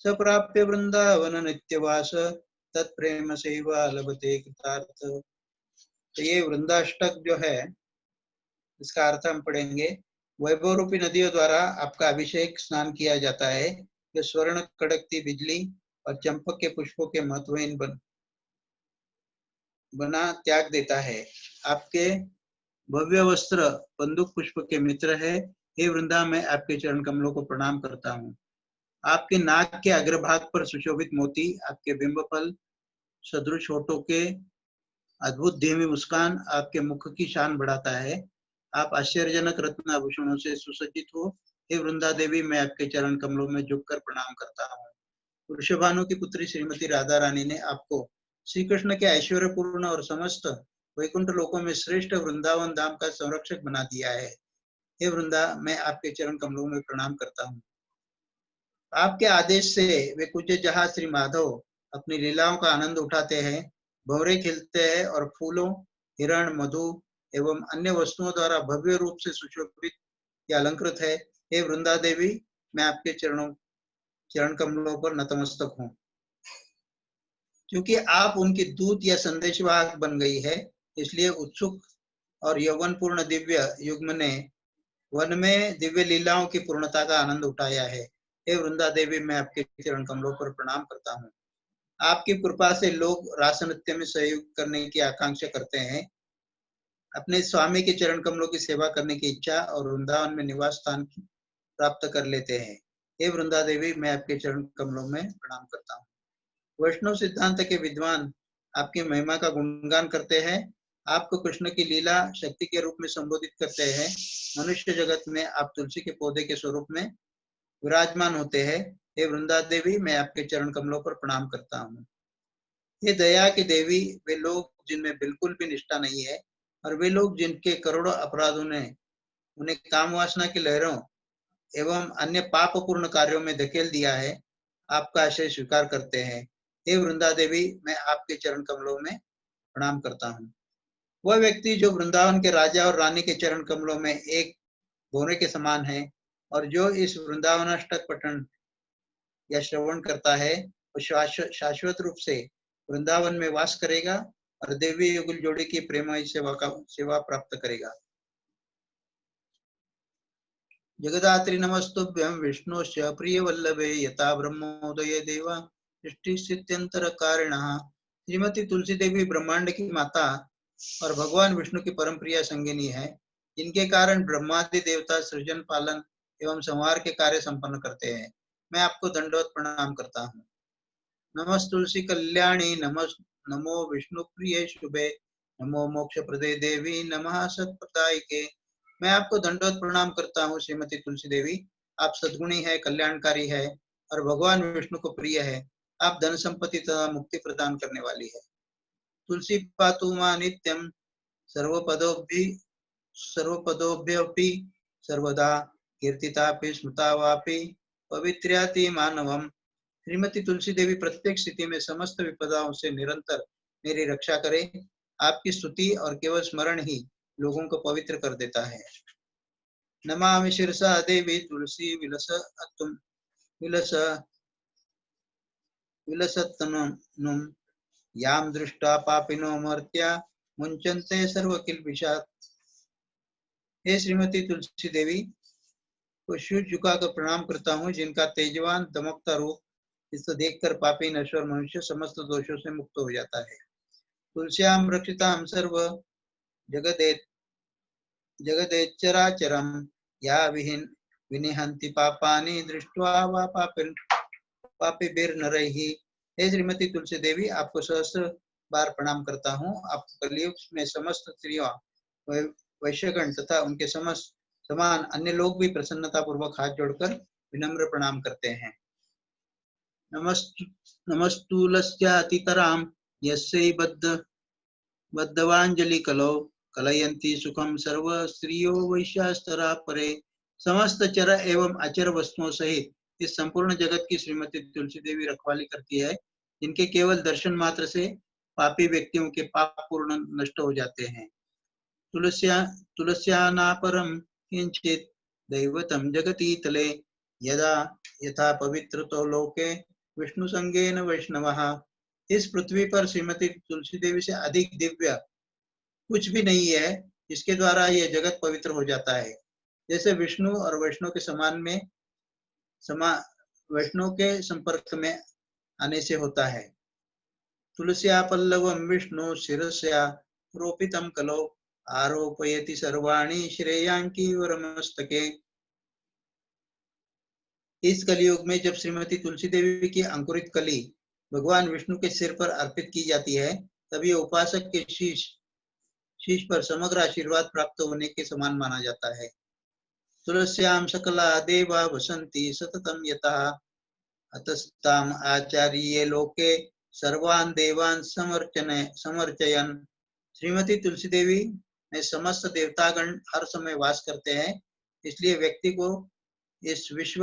Speaker 1: सप्राप्य वृंदावन नित्यवास तत्प्रेम सेवा लभते कृतार्थ। तो ये वृंदाष्टक जो है इसका अर्थ हम पढ़ेंगे। वैभव रूपी नदियों द्वारा आपका अभिषेक स्नान किया जाता है। जो स्वर्ण कड़कती बिजली और चंपक के पुष्पों के महत्वहीन बना त्याग देता है। आपके भव्य वस्त्र बंदूक पुष्प के मित्र है। हे वृंदा मैं आपके चरण कमलों को प्रणाम करता हूँ। आपके नाक के अग्रभाग पर सुशोभित मोती आपके बिंब फल सदृश होठों के अद्भुत धीमी मुस्कान आपके मुख की शान बढ़ाता है। आप आश्चर्यजनक रत्न आभूषणों से सुसज्जित हो। हे वृंदा देवी मैं आपके चरण कमलों में झुककर प्रणाम करता हूँ। वृषभानु की पुत्री श्रीमती राधा रानी ने आपको श्री कृष्ण के ऐश्वर्यपूर्ण और समस्त वैकुंठ लोकों में श्रेष्ठ वृंदावन धाम का संरक्षक बना दिया है। हे वृंदा मैं आपके चरण कमलों में प्रणाम करता हूँ। आपके आदेश से वे कुछ जहाँ श्री माधव अपनी लीलाओं का आनंद उठाते हैं, भंवरे खिलते हैं और फूलों, हिरण, मधु एवं अन्य वस्तुओं द्वारा भव्य रूप से सुशोभित या अलंकृत है। हे वृंदा देवी मैं आपके चरण कमलों पर नतमस्तक हूँ। क्योंकि आप उनकी दूत या संदेशवाहक बन गई है, इसलिए उत्सुक और यौवनपूर्ण दिव्य युग्म ने वन में दिव्य लीलाओं की पूर्णता का आनंद उठाया है। हे वृंदा देवी मैं आपके चरण कमलों पर प्रणाम करता हूँ। आपकी कृपा से लोग रास नृत्य में सहयोग करने की आकांक्षा करते हैं, अपने स्वामी के चरण कमलों की सेवा करने की इच्छा और वृंदावन में निवास स्थान प्राप्त कर लेते हैं। हे वृंदा देवी मैं आपके चरण कमलों में प्रणाम करता हूँ। वैष्णव सिद्धांत के विद्वान आपकी महिमा का गुणगान करते हैं। आपको कृष्ण की लीला शक्ति के रूप में संबोधित करते हैं। मनुष्य जगत में आप तुलसी के पौधे के स्वरूप में विराजमान होते हैं। हे वृंदा देवी मैं आपके चरण कमलों पर प्रणाम करता हूँ। हे दया की देवी वे लोग जिनमें बिल्कुल भी निष्ठा नहीं है और वे लोग जिनके करोड़ों अपराधों ने उन्हें काम वासना की लहरों एवं अन्य पाप पूर्ण कार्यों में धकेल दिया है, आपका आश्रय स्वीकार करते हैं। हे वृंदा देवी मैं आपके चरण कमलों में प्रणाम करता हूँ। वह व्यक्ति जो वृंदावन के राजा और रानी के चरण कमलों में एक भौरे के समान है और जो इस वृंदावनाष्टक पठन या श्रवण करता है, वो शाश्वत रूप से वृंदावन में वास करेगा और देवी युगल जोड़ी की प्रेममयी सेवा प्राप्त करेगा। जगदात्रि नमस्तुभ्यं विष्णुश्च प्रियवल्लभे यथा ब्रह्मोदये देवा सृष्टिस्थित्यंतर कारिणः। श्रीमती तुलसी देवी ब्रह्मांड की माता और भगवान विष्णु की परम प्रिय संगिनी है, जिनके कारण ब्रह्मादि देवता सृजन पालन एवं संहार के कार्य संपन्न करते हैं। मैं आपको दंडवत प्रणाम करता हूँ। नमस् तुलसी कल्याणी नमो विष्णु प्रिय शुभे नमो मोक्ष प्रदे देवी नमः सत्प्रदायिके। मैं आपको दंडवत प्रणाम करता हूँ श्रीमती तुलसी देवी। आप सद्गुणी है, कल्याणकारी है और भगवान विष्णु को प्रिय है। आप धन संपत्ति तथा मुक्ति प्रदान करने वाली है। तुलसी पातु मां नित्यं सर्वपदोभ्योऽपि सर्वदा कीर्तितापि स्मृता वापि पवित्र्याति मानवम। श्रीमती तुलसी देवी प्रत्येक स्थिति में समस्त विपदाओं से निरंतर मेरी रक्षा करे। आपकी स्तुति और केवल स्मरण ही लोगों को पवित्र कर देता है। नमामि शिरसा देवी तुलसी विलसत्तनुं यां दृष्टा पापिनो मर्त्या मुंचन्ते सर्वकिल्बिषात्। हे श्रीमती तुलसी देवी को शिव झुकाकर प्रणाम करता हूँ, जिनका तेजवान दमकता रूप इसको देखकर पापी नश्वर मनुष्य समस्त दोषों से मुक्त हो जाता है। तुलस्याम रक्षिताम सर्व जगदेच्चराचरम या विनिहन्ति पापानि दृष्ट्वा वा पापिभिर्नरैः हे श्रीमती तुलसी देवी, आपको सहस्त्र बार प्रणाम करता हूँ। आप कलयुग में समस्त स्त्रियों, वैश्यगण तथा उनके समस्त समान अन्य लोग भी प्रसन्नता पूर्वक हाथ जोड़कर विनम्र प्रणाम करते हैं। नमस्तुलस्यातितरां यस्यै बद्धवांजलि कलौ कलयन्ति सुखम सर्व स्त्रियो वैश्यास्तरा परे। समस्त चर एवं अचर वस्तुओं सहित इस संपूर्ण जगत की श्रीमती तुलसी देवी रखवाली करती है, जिनके केवल दर्शन मात्र से पापी व्यक्तियों के पाप पूर्ण नष्ट हो जाते हैं। तुलस्यानापरम किंचित दैवतम जगति तले यदा यथा पवित्रतो लोके विष्णु संगेन वैष्णवः। इस पृथ्वी पर श्रीमती तुलसी देवी से अधिक दिव्य कुछ भी नहीं है, जिसके द्वारा यह जगत पवित्र हो जाता है। जैसे विष्णु और वैष्णव के वैष्णव के संपर्क में आने से होता है। तुलस्या पल्लवम विष्णु शिरस्या रोपितम कलो आरोपयति सर्वाणि श्रेयांकी वरमस्तके। इस कलियुग में जब श्रीमती तुलसी देवी की अंकुरित कली भगवान विष्णु के सिर पर अर्पित की जाती है, तब ये उपासक के शीश पर समग्र आशीर्वाद प्राप्त होने के समान माना जाता है। तुलस्याम सकला देवा वसंती सततम यतः अतस्ताम आचार्ये लोके सर्वान् देवान् समर्चयन्। श्रीमती तुलसी देवी में समस्त देवतागण हर समय वास करते हैं, इसलिए व्यक्ति को इस विश्व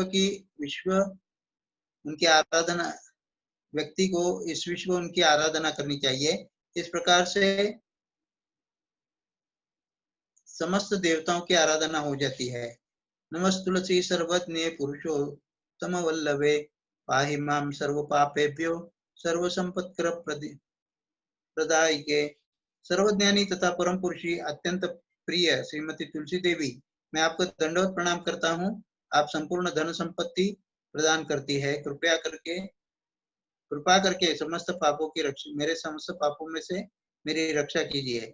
Speaker 1: उनकी आराधना करनी चाहिए। इस प्रकार से समस्त देवताओं की आराधना हो जाती है। नमस्तुलसी सर्वज्ञे पुरुषोत्तम वल्लभे पाहि मां सर्व पापेभ्यो सर्व संपत्कर प्रदायिके। सर्वज्ञानी तथा परम पुरुषी अत्यंत प्रिय श्रीमती तुलसी देवी, मैं आपको दंडवत प्रणाम करता हूँ। आप संपूर्ण धन संपत्ति प्रदान करती है। कृपा करके समस्त पापों की रक्षा, मेरे समस्त पापों में से मेरी रक्षा कीजिए।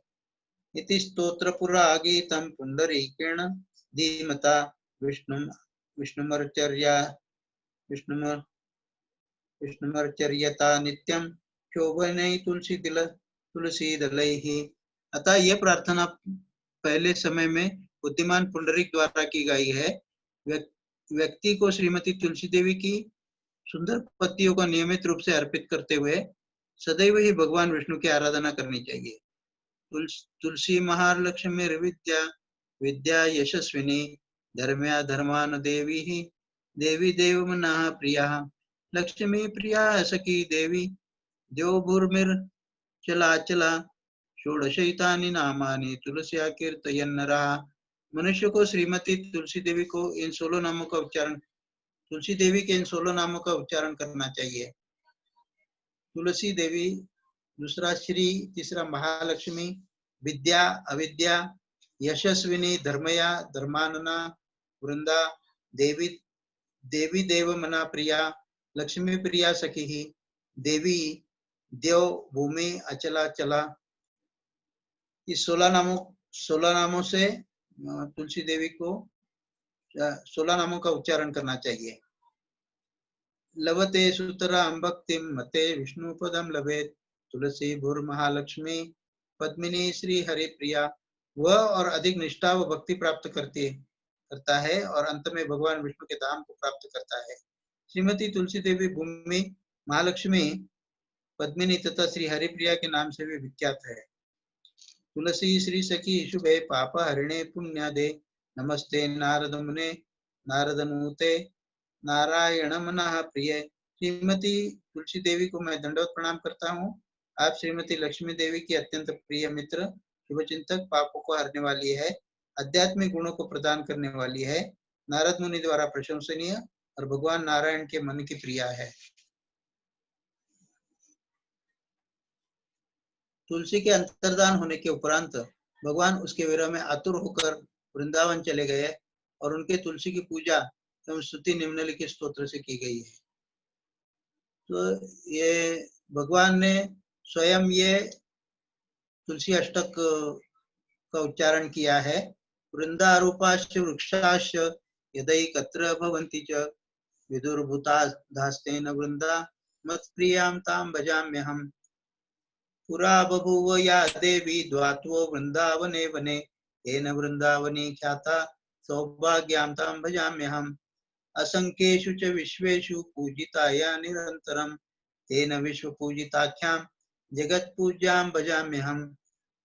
Speaker 1: इति स्तोत्र पुरागीतं पुंडरीकेण धीमता विष्णुमर्चर्यता नित्यं शोभने तुलसी दलैः। अतः यह प्रार्थना पहले समय में बुद्धिमान पुंडरीक द्वारा की गई है। व्यक्ति को श्रीमती तुलसी देवी की सुंदर पत्तियों का नियमित रूप से अर्पित करते हुए सदैव ही भगवान विष्णु की आराधना करनी चाहिए। तुलसी महालक्ष्मी विद्या विद्या यशस्विनी धर्म्या धर्मान देवी ही देवी देव मना प्रिया लक्ष्मी प्रिया सखी देवी देव भूर्मिर चला चला षोडशैतानि नामानि तुलसिया कीर्तयन् नरः। मनुष्य को श्रीमती तुलसी देवी को इन 16 नामों का उच्चारण तुलसी देवी के इन 16 नामों का उच्चारण करना चाहिए। तुलसी देवी, दूसरा श्री, तीसरा महालक्ष्मी, विद्या अविद्या, यशस्विनी धर्मया धर्मानना, वृंदा देवी देवी देव मना प्रिया, लक्ष्मी प्रिया सखी ही, देवी देव भूमि अचला चला। इस 16 नामों से तुलसी देवी को 16 नामों का उच्चारण करना चाहिए। लभते सुतरां भक्तिं मते विष्णु पदम लभेत तुलसी भूर महालक्ष्मी पद्मिनी श्री हरि प्रिया। वह और अधिक निष्ठा व भक्ति प्राप्त करता है और अंत में भगवान विष्णु के धाम को प्राप्त करता है। श्रीमती तुलसी देवी भूमि, महालक्ष्मी, पद्मिनी तथा श्री हरिप्रिया के नाम से भी विख्यात है। तुलसी श्री सखी शुभे पाप हरिणे पुण्यादे नमस्ते नारद मुने नारदनूते नारायण मना प्रिय। श्रीमती तुलसी देवी को मैं दंडवत प्रणाम करता हूँ। आप श्रीमती लक्ष्मी देवी की अत्यंत प्रिय मित्र, शुभचिंतक, पापों को हरने वाली है, आध्यात्मिक गुणों को प्रदान करने वाली है, नारद मुनि द्वारा प्रशंसनीय और भगवान नारायण के मन की प्रिया है। तुलसी के अंतर्धान होने के उपरांत भगवान उसके विरह में आतुर होकर वृंदावन चले गए और उनके तुलसी की पूजा एवं स्तुति निम्नलिखित स्तोत्र से की गई है। तो ये भगवान ने स्वयं ये तुलसी अष्टक का उच्चारण किया है। वृंदारूपाश्च वृक्षाश्च यदैकत्र भवन्ति च विदुर्भूता धास्तेन वृंदा मत्प्रियां तां भजाम्यहम्। पुरा बभूव या देवी द्वात्वो वृंदावने वने, तेन वृंदावनी ख्याता सौभाग्यां तां भजाम्यहम्। असंख्येषु च विश्वेषु पूजिताया निरन्तरं, तेन विश्वपूजिताख्यां जगत्पूज्यां भजाम्यहम्।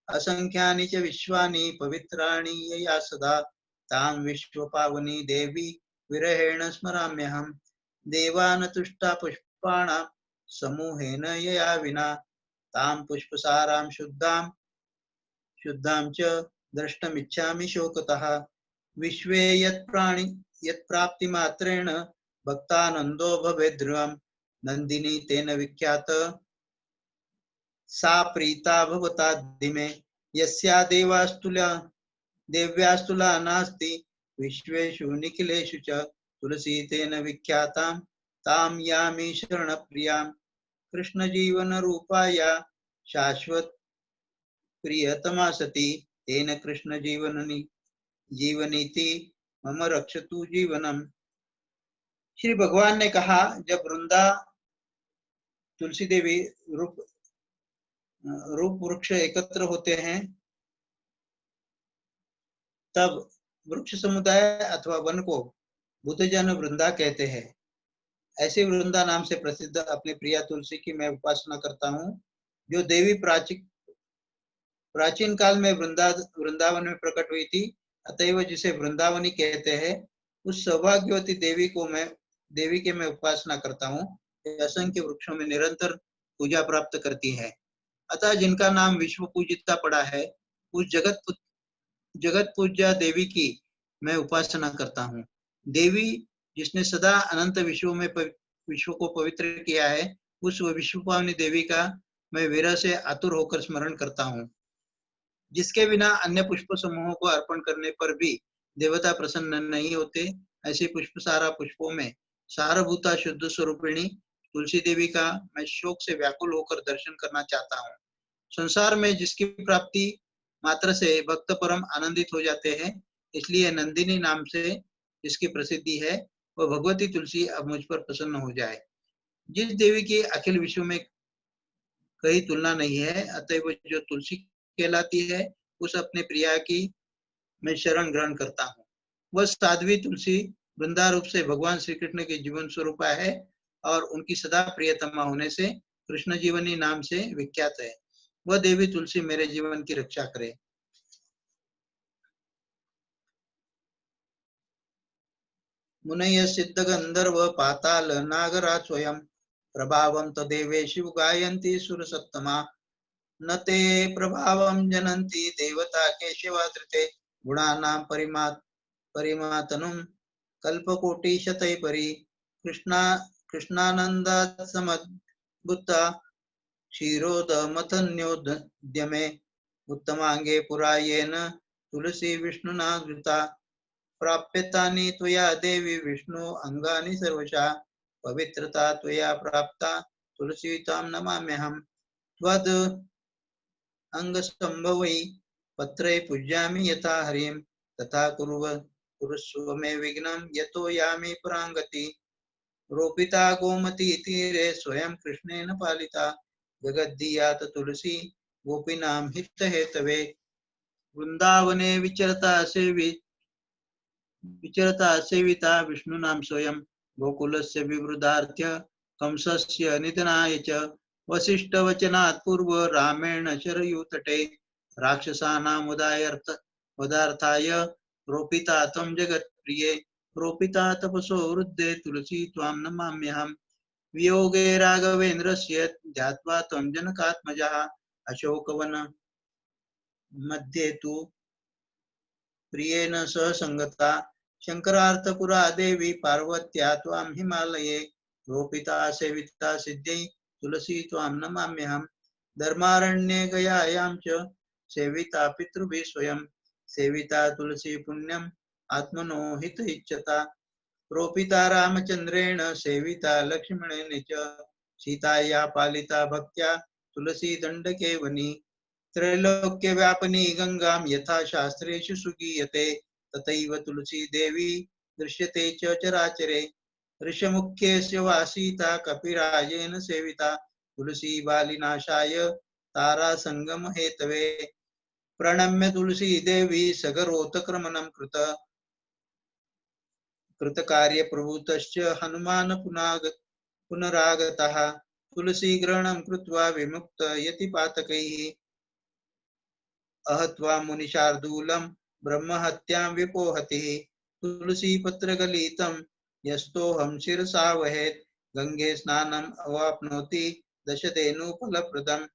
Speaker 1: असंख्यानि च विश्वानि पवित्राणि यया सदा, तां विश्वपावनी देवी विरहेण स्मराम्यहम्। देवानतुष्टा पुष्पाणां समूहेन यया विना, तां पुष्पसारां शुद्धां च द्रष्टुमिच्छामि शोकतः। विश्वे यत्प्राणि यत्प्राप्तिमात्रेण भक्तानन्दो भवेत् ध्रुवम्, नन्दिनी तेन विख्यात सा प्रीता भवताद्दिमे। यस्या देव्यास्तुला नास्ति, विश्वेषु निखिलेषु च, तुलसी तेन विख्यातां तां यामि शरणप्रियां। कृष्ण जीवन रूपाया शाश्वत प्रियतमा सती, तेन कृष्ण जीवनीति मम रक्षतु जीवनम। श्री भगवान ने कहा, जब वृंदा तुलसी देवी रूप वृक्ष एकत्र होते हैं, तब वृक्ष समुदाय अथवा वन को बुद्धजन वृंदा कहते हैं। ऐसे वृंदा नाम से प्रसिद्ध अपनी प्रिया तुलसी की मैं उपासना करता हूँ, जो देवी प्राचीन काल में वृंदावन में प्रकट हुई थी, अतएव जिसे वृंदावनी कहते हैं। उस सौभाग्यवती देवी के मैं उपासना करता हूँ, असंख्य वृक्षों में निरंतर पूजा प्राप्त करती है। अतः जिनका नाम विश्व पूजिता पड़ा है, उस जगत पूज्या देवी की मैं उपासना करता हूँ। देवी जिसने सदा अनंत विश्व को पवित्र किया है, उस विश्वपावनी देवी का मैं विरह से आतुर होकर स्मरण करता हूँ। जिसके बिना अन्य पुष्प समूहों को अर्पण करने पर भी देवता प्रसन्न नहीं होते, ऐसे पुष्पसारा पुष्पों में सारभूता शुद्ध स्वरूपिणी तुलसी देवी का मैं शोक से व्याकुल होकर दर्शन करना चाहता हूँ। संसार में जिसकी प्राप्ति मात्र से भक्त परम आनंदित हो जाते हैं, इसलिए नंदिनी नाम से जिसकी प्रसिद्धि है, वह भगवती तुलसी अब मुझ पर प्रसन्न हो जाए। जिस देवी की अखिल विश्व में कहीं तुलना नहीं है, अतएव जो तुलसी कहलाती है, उस अपने प्रिया की मैं शरण ग्रहण करता हूँ। वह साध्वी तुलसी वृंदा रूप से भगवान श्री कृष्ण के जीवन स्वरूपा है और उनकी सदा प्रियतमा होने से कृष्ण जीवनी नाम से विख्यात है। वह देवी तुलसी मेरे जीवन की रक्षा करे। मुनय सिद्ध गंधर्व पाताल नागराज स्वयं, प्रभावं तदेवेषु गायन्ति सुरसत्तमा। न ते प्रभावं जनन्ति देवता केशवाधृते, गुणानां परिमातनुं कल्पकोटिशतैः परि। कृष्णानन्दात् समद्भुता क्षीरोदमथन्योद्यमे, उत्तमांगे पुरा येन तुलसी विष्णुना धृता। प्राप्यतानि त्वया देवी विष्णु अंगानि सर्वशः, पवित्रता त्वया प्राप्ता तुलसी तां नमाम्यहम्। त्वद् अंगसंभवै पत्रै पूज्यामि यथा हरिं, तथा कुरुष्व मे विघ्नं यतो यामि परांगति। रोपिता गोमती तीरे स्वयं कृष्णेन पालिता, जगद्दीयात तुलसी गोपीनां हितहेतवे। वृंदावने विचरता सेविता विष्णुनां स्वयं, गोकुलस्य विवृधार्थ्य कंसस्य निधनाय च। वसिष्ठवचनात् पूर्व रामेण शरयूतटे, राक्षसानां वधार्थाय रोपिता त्वं जगत्प्रिये। रोपिता तपसो वृद्धे तुलसी त्वां नमाम्यहम्। वियोगे राघवेन्द्रस्य ध्यात्वा त्वं जनकात्मजः, अशोकवन मध्ये तु प्रियेण सह संगता। शंकरार्थपुरा देवी पार्वत्या त्वां हिमालये, रोपिता सेविता सिद्धै तुलसी त्वां नमाम्यहम्। धर्मारण्ये गयायां च सेविता पितृभिः स्वयं, सेविता तुलसी पुण्यम् आत्मनो हित इच्छता। रोपिता रामचंद्रेण सेविता लक्ष्मणेन च, सीताया पालिता भक्त्या तुलसी दंडके वनी। त्रैलोक्य व्यापिनी गंगां यथा शास्त्रेषु सुगीयते, तथैव तुलसी देवी दृश्यते च चराचरे। ऋषमुख्यस्य वासीता कपिराजेन सेविता तुलसी बालिनाशाय तारा संगम हेतवे प्रणम्य तुलसी देवी सगरोत क्रमणं कृत कार्य प्रभूतश्च हनुमान पुनरागतः तुलसी ग्रहणं कृत्वा विमुक्त यतिपातकैः अहत्वा मुनिशार्दूलं ब्रह्महत्यां विपोहतिः तुलसी पत्र गलितं यस्तोहं शिरसा वहेत् गंगे स्नानम् अवाप्नोति दशधेनुफलप्रदम्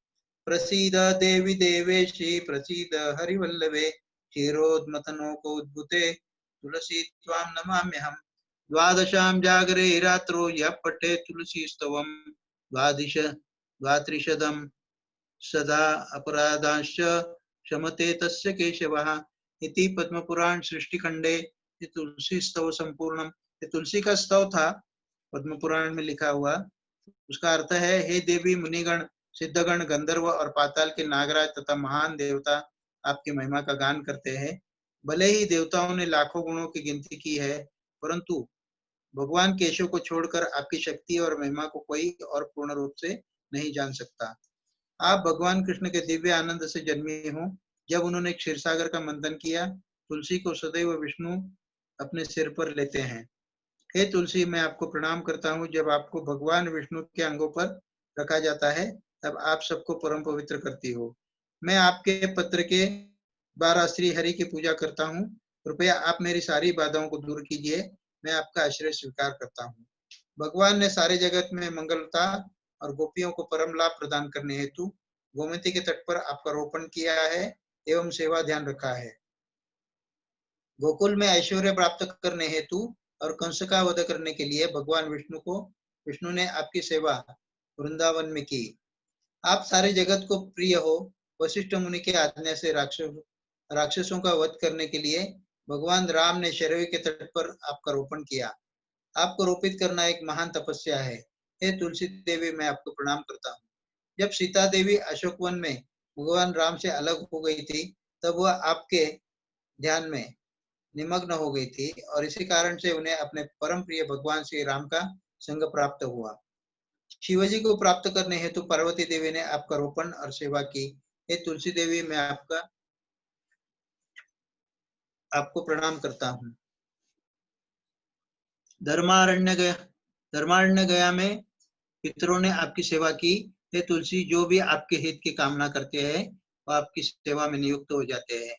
Speaker 1: प्रसीद देवी देवेशी प्रसीद हरिवल्लभे क्षीरोद्मतनोकोद्भुते तुलसी त्वां नमाम्यहम् द्वादशां जागरे रात्रो यः पठेत् तुलसीस्तवम् द्वात्रिशदं सदा अपराधांश्च क्षमते तस्य केशवः इति पद्मपुराण सृष्टिखंडे ये तुलसी स्तव संपूर्णम। ये तुलसी का स्तव था, पद्म पुराण में लिखा हुआ। उसका अर्थ है, हे देवी, मुनिगण, सिद्धगण, गंधर्व और पाताल के नागराज तथा महान देवता आपकी महिमा का गान करते हैं। भले ही देवताओं ने लाखों गुणों की गिनती की है, परंतु भगवान केशव को छोड़कर आपकी शक्ति और महिमा को कोई और पूर्ण रूप से नहीं जान सकता। आप भगवान कृष्ण के दिव्य आनंद से जन्मी हो। जब उन्होंने क्षीरसागर का मंथन किया, तुलसी को सदैव विष्णु अपने सिर पर लेते हैं। हे तुलसी, मैं आपको प्रणाम करता हूँ। जब आपको भगवान विष्णु के अंगों पर रखा जाता है, तब आप सबको परम पवित्र करती हो। मैं आपके पत्र के द्वारा श्री हरि की पूजा करता हूँ। कृपया आप मेरी सारी बाधाओं को दूर कीजिए। मैं आपका आश्रय स्वीकार करता हूँ। भगवान ने सारे जगत में मंगलता और गोपियों को परम लाभ प्रदान करने हेतु गोमती के तट पर आपका रोपण किया है एवं सेवा ध्यान रखा है। गोकुल में ऐश्वर्य प्राप्त करने हेतु और कंस का वध करने के लिए भगवान विष्णु ने आपकी सेवा वृंदावन में की। आप सारे जगत को प्रिय हो। वशिष्ठ मुनि के आज्ञा से राक्षसों का वध करने के लिए भगवान राम ने शरवी के तट पर आपका रोपण किया। आपको रोपित करना एक महान तपस्या है। हे तुलसी देवी, मैं आपको प्रणाम करता हूँ। जब सीता देवी अशोक वन में भगवान राम से अलग हो गई थी, तब वह आपके ध्यान में निमग्न हो गई थी और इसी कारण से उन्हें अपने परम प्रिय भगवान श्री राम का संग प्राप्त हुआ। शिवजी को प्राप्त करने हेतु पार्वती देवी ने आपका रोपण और सेवा की। हे तुलसी देवी, मैं आपको प्रणाम करता हूँ। धर्मारण्य गया में पितरों ने आपकी सेवा की। हे तुलसी, जो भी आपके हित की कामना करते हैं, वह आपकी सेवा में नियुक्त हो जाते हैं।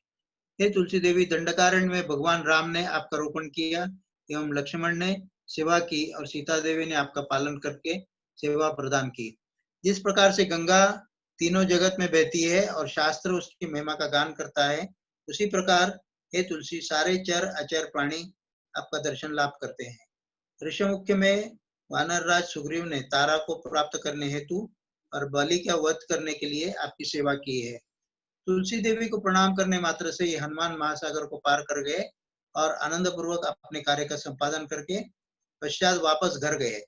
Speaker 1: हे तुलसी देवी, दंडकारण्य में भगवान राम ने आपका रोपण किया एवं लक्ष्मण ने सेवा की और सीता देवी ने आपका पालन करके सेवा प्रदान की। जिस प्रकार से गंगा तीनों जगत में बहती है और शास्त्र उसकी महिमा का गान करता है, उसी प्रकार हे तुलसी, सारे चर अचर प्राणी आपका दर्शन लाभ करते हैं। ऋषमुख्य में वानर राज सुग्रीव ने तारा को प्राप्त करने हेतु और बलि का वध करने के लिए आपकी सेवा की है। तुलसी देवी को प्रणाम करने मात्र से ये हनुमान महासागर को पार कर गए और आनंद पूर्वक अपने कार्य का संपादन करके पश्चात वापस घर गए।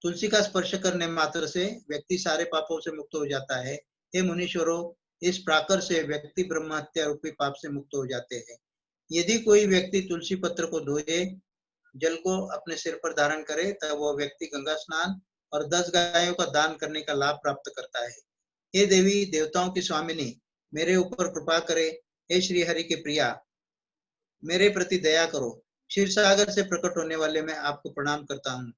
Speaker 1: तुलसी का स्पर्श करने मात्र से व्यक्ति सारे पापों से मुक्त हो जाता है। हे मुनीश्वरों, इस प्राकर से व्यक्ति ब्रह्म हत्या रूपी पाप से मुक्त हो जाते हैं। यदि कोई व्यक्ति तुलसी पत्र को धोए, जल को अपने सिर पर धारण करे, तब वह व्यक्ति गंगा स्नान और 10 गायों का दान करने का लाभ प्राप्त करता है। हे देवी, देवताओं की स्वामिनी, मेरे ऊपर कृपा करे। हे श्री हरि के प्रिया, मेरे प्रति दया करो। क्षीर सागर से प्रकट होने वाले मैं आपको प्रणाम करता हूँ।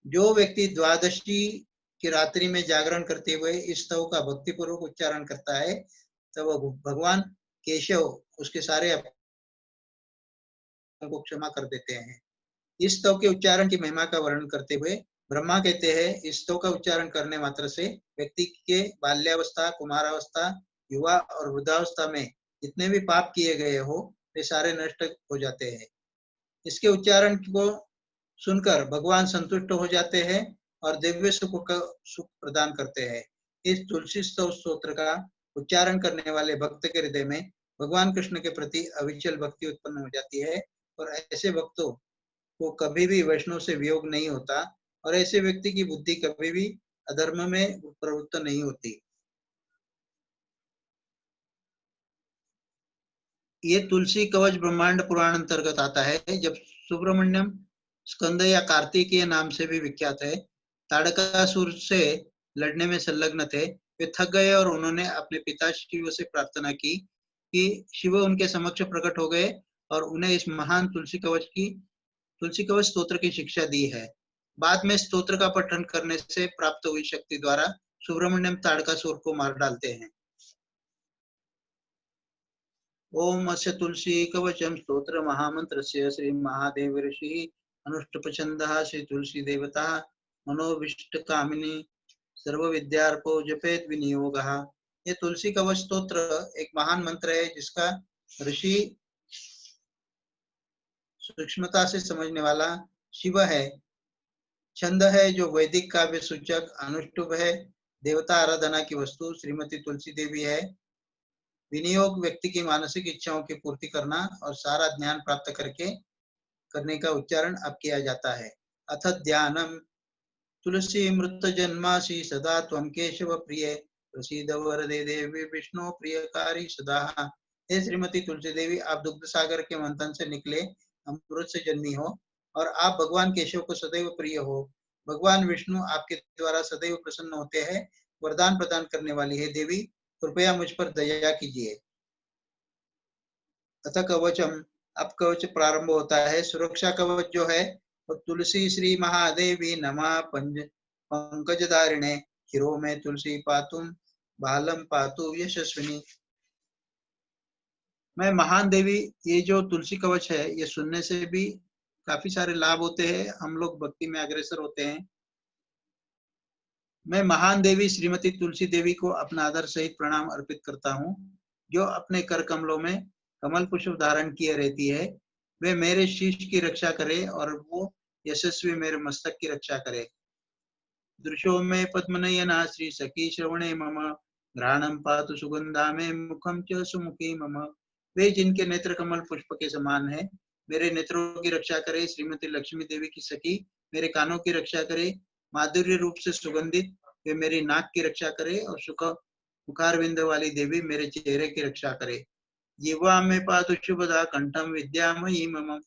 Speaker 1: जो व्यक्ति द्वादशी की रात्रि में जागरण करते हुए इस स्तव का भक्तिपूर्वक उच्चारण करता है, तब तो भगवान केशव उसके सारे अपराधों को क्षमा कर देते हैं। इस स्तव के उच्चारण की महिमा का वर्णन करते हुए ब्रह्मा कहते हैं, इस स्तव का उच्चारण करने मात्र से व्यक्ति के बाल्यावस्था, कुमारावस्था, युवा और वृद्धावस्था में जितने भी पाप किए गए हो, वे सारे नष्ट हो जाते हैं। इसके उच्चारण को सुनकर भगवान संतुष्ट हो जाते हैं और दिव्य सुख प्रदान करते हैं। इस तुलसी स्तव स्तोत्र का उच्चारण करने वाले भक्त के हृदय में भगवान कृष्ण के प्रति अविचल भक्ति उत्पन्न हो जाती है और ऐसे भक्तों को कभी भी वैष्णव से वियोग नहीं होता और ऐसे व्यक्ति की बुद्धि कभी भी अधर्म में प्रवृत्त नहीं होती। ये तुलसी कवच ब्रह्मांड पुराण अंतर्गत आता है। जब सुब्रमण्यम स्कंद या कार्तिकीय नाम से भी विख्यात है। ताड़कासुर से लड़ने में संलग्न थे। वे थक गए और उन्होंने अपने पिता शिव से प्रार्थना की कि शिव उनके समक्ष प्रकट हो गए और उन्हें इस महान तुलसी कवच स्तोत्र की शिक्षा दी है। बाद में स्तोत्र का पठन करने से प्राप्त हुई शक्ति द्वारा सुब्रमण्यम ताड़कासुर को मार डालते हैं। ओम अस्य तुलसी कवचम स्तोत्र महामंत्रस्य श्री महादेव ऋषि अनुष्टुपछंदः श्री तुलसी देवता मनोविष्ट कामिनी सर्व विद्यार्पो जपेत विनियोगः। ये तुलसी कवच स्तोत्र एक महान मंत्र है जिसका ऋषि सूक्ष्मता से समझने वाला शिव है। छंद है जो वैदिक काव्य सूचक, अनुष्टुप है देवता आराधना की वस्तु श्रीमती तुलसी देवी है। विनियोग व्यक्ति की मानसिक इच्छाओं की पूर्ति करना और सारा ज्ञान प्राप्त करने का उच्चारण अब किया जाता है। अथ ध्यानम तुलसी मृत जन्मासी सदा त्वं केशव प्रिय प्रसीद वरदे देवी विष्णु प्रियकारी सदा। हे श्रीमती तुलसी देवी, आप दुग्ध सागर के मंथन से निकले अमृत से जन्मी हो और आप भगवान केशव को सदैव प्रिय हो। भगवान विष्णु आपके द्वारा सदैव प्रसन्न होते हैं। वरदान प्रदान करने वाली है देवी, कृपया मुझ पर दया कीजिए। अथ कवचम, अब कवच प्रारंभ होता है। सुरक्षा कवच जो है वो तुलसी श्री महादेवी नमा पंकजधारिणे शिरो में तुलसी पातुम बालम पातु यशस्विनी। मैं महान देवी, ये जो तुलसी कवच है ये सुनने से भी काफी सारे लाभ होते हैं, हम लोग भक्ति में अग्रसर होते हैं। मैं महान देवी श्रीमती तुलसी देवी को अपना आदर सहित प्रणाम अर्पित करता हूँ, जो अपने कर कमलों में कमल पुष्प धारण किए रहती है। वे मेरे शीश की रक्षा करे और वो यशस्वी मेरे मस्तक की रक्षा करे। दृशो में पद्मनयना श्री सखी श्रवणे मम घ्राणम पातु सुगंधा में मुखम च सुमुखी मम। वे जिनके नेत्र कमल पुष्प के समान है, मेरे नेत्रों की रक्षा करे। श्रीमती लक्ष्मी देवी की सखी मेरे कानों की रक्षा करे। माधुर्य रूप से सुगंधित वे मेरी नाक की रक्षा करे और मुखारविंद वाली देवी मेरे चेहरे की रक्षा करे। जीवा में पातु शुभदा कंठम विद्यामयी मम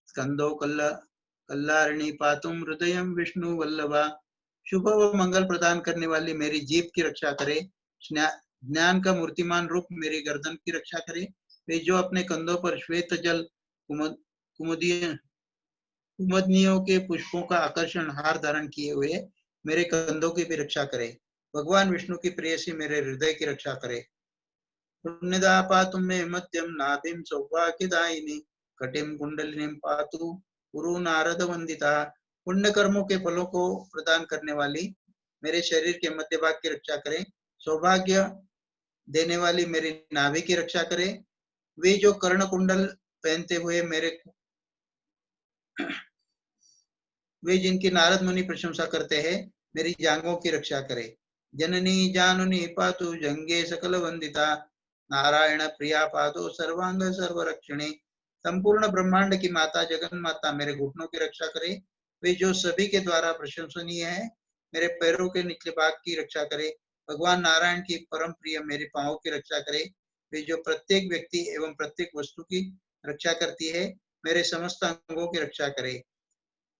Speaker 1: स्कंदो कल्लारिणी पातुम हृदय विष्णु वल्लभा। शुभ व मंगल प्रदान करने वाली मेरी जीभ की रक्षा करे। ज्ञान का मूर्तिमान रूप मेरी गर्दन की रक्षा करे। वे जो अपने कंधों पर श्वेत जल कुमुदनियों के पुष्पों का आकर्षण हार धारण किए हुए मेरे कंधों की भी रक्षा करे। भगवान विष्णु की प्रेयसी मेरे हृदय की रक्षा करे। पुण्यदा पातु मे मध्यम नाभिम सौभाग्यदायिनी कटिम कुंडलिनीम पातु गुरु नारद वंदिता। पुण्य कर्मों के फलों को प्रदान करने वाली मेरे शरीर के मध्य भाग की रक्षा करे। सौभाग्य देने वाली मेरी नाभि की रक्षा करे। वे जो कर्ण कुंडल पहनते हुए वे जिनकी नारद मुनि प्रशंसा करते हैं, मेरी जांघों की रक्षा करे। जननी जानुनी पातु जंगे सकल वंदिता नारायण प्रिया पातु सर्वांग सर्वरक्षिणी। संपूर्ण ब्रह्मांड की माता जगन माता मेरे घुटनों की रक्षा करे। वे जो सभी के द्वारा प्रशंसनीय है, मेरे पैरों के निचले भाग की रक्षा करे। भगवान नारायण की परम प्रिय मेरे पांवों की रक्षा करे। वे जो प्रत्येक व्यक्ति एवं प्रत्येक वस्तु की रक्षा करती है, मेरे समस्त अंगों की रक्षा करे।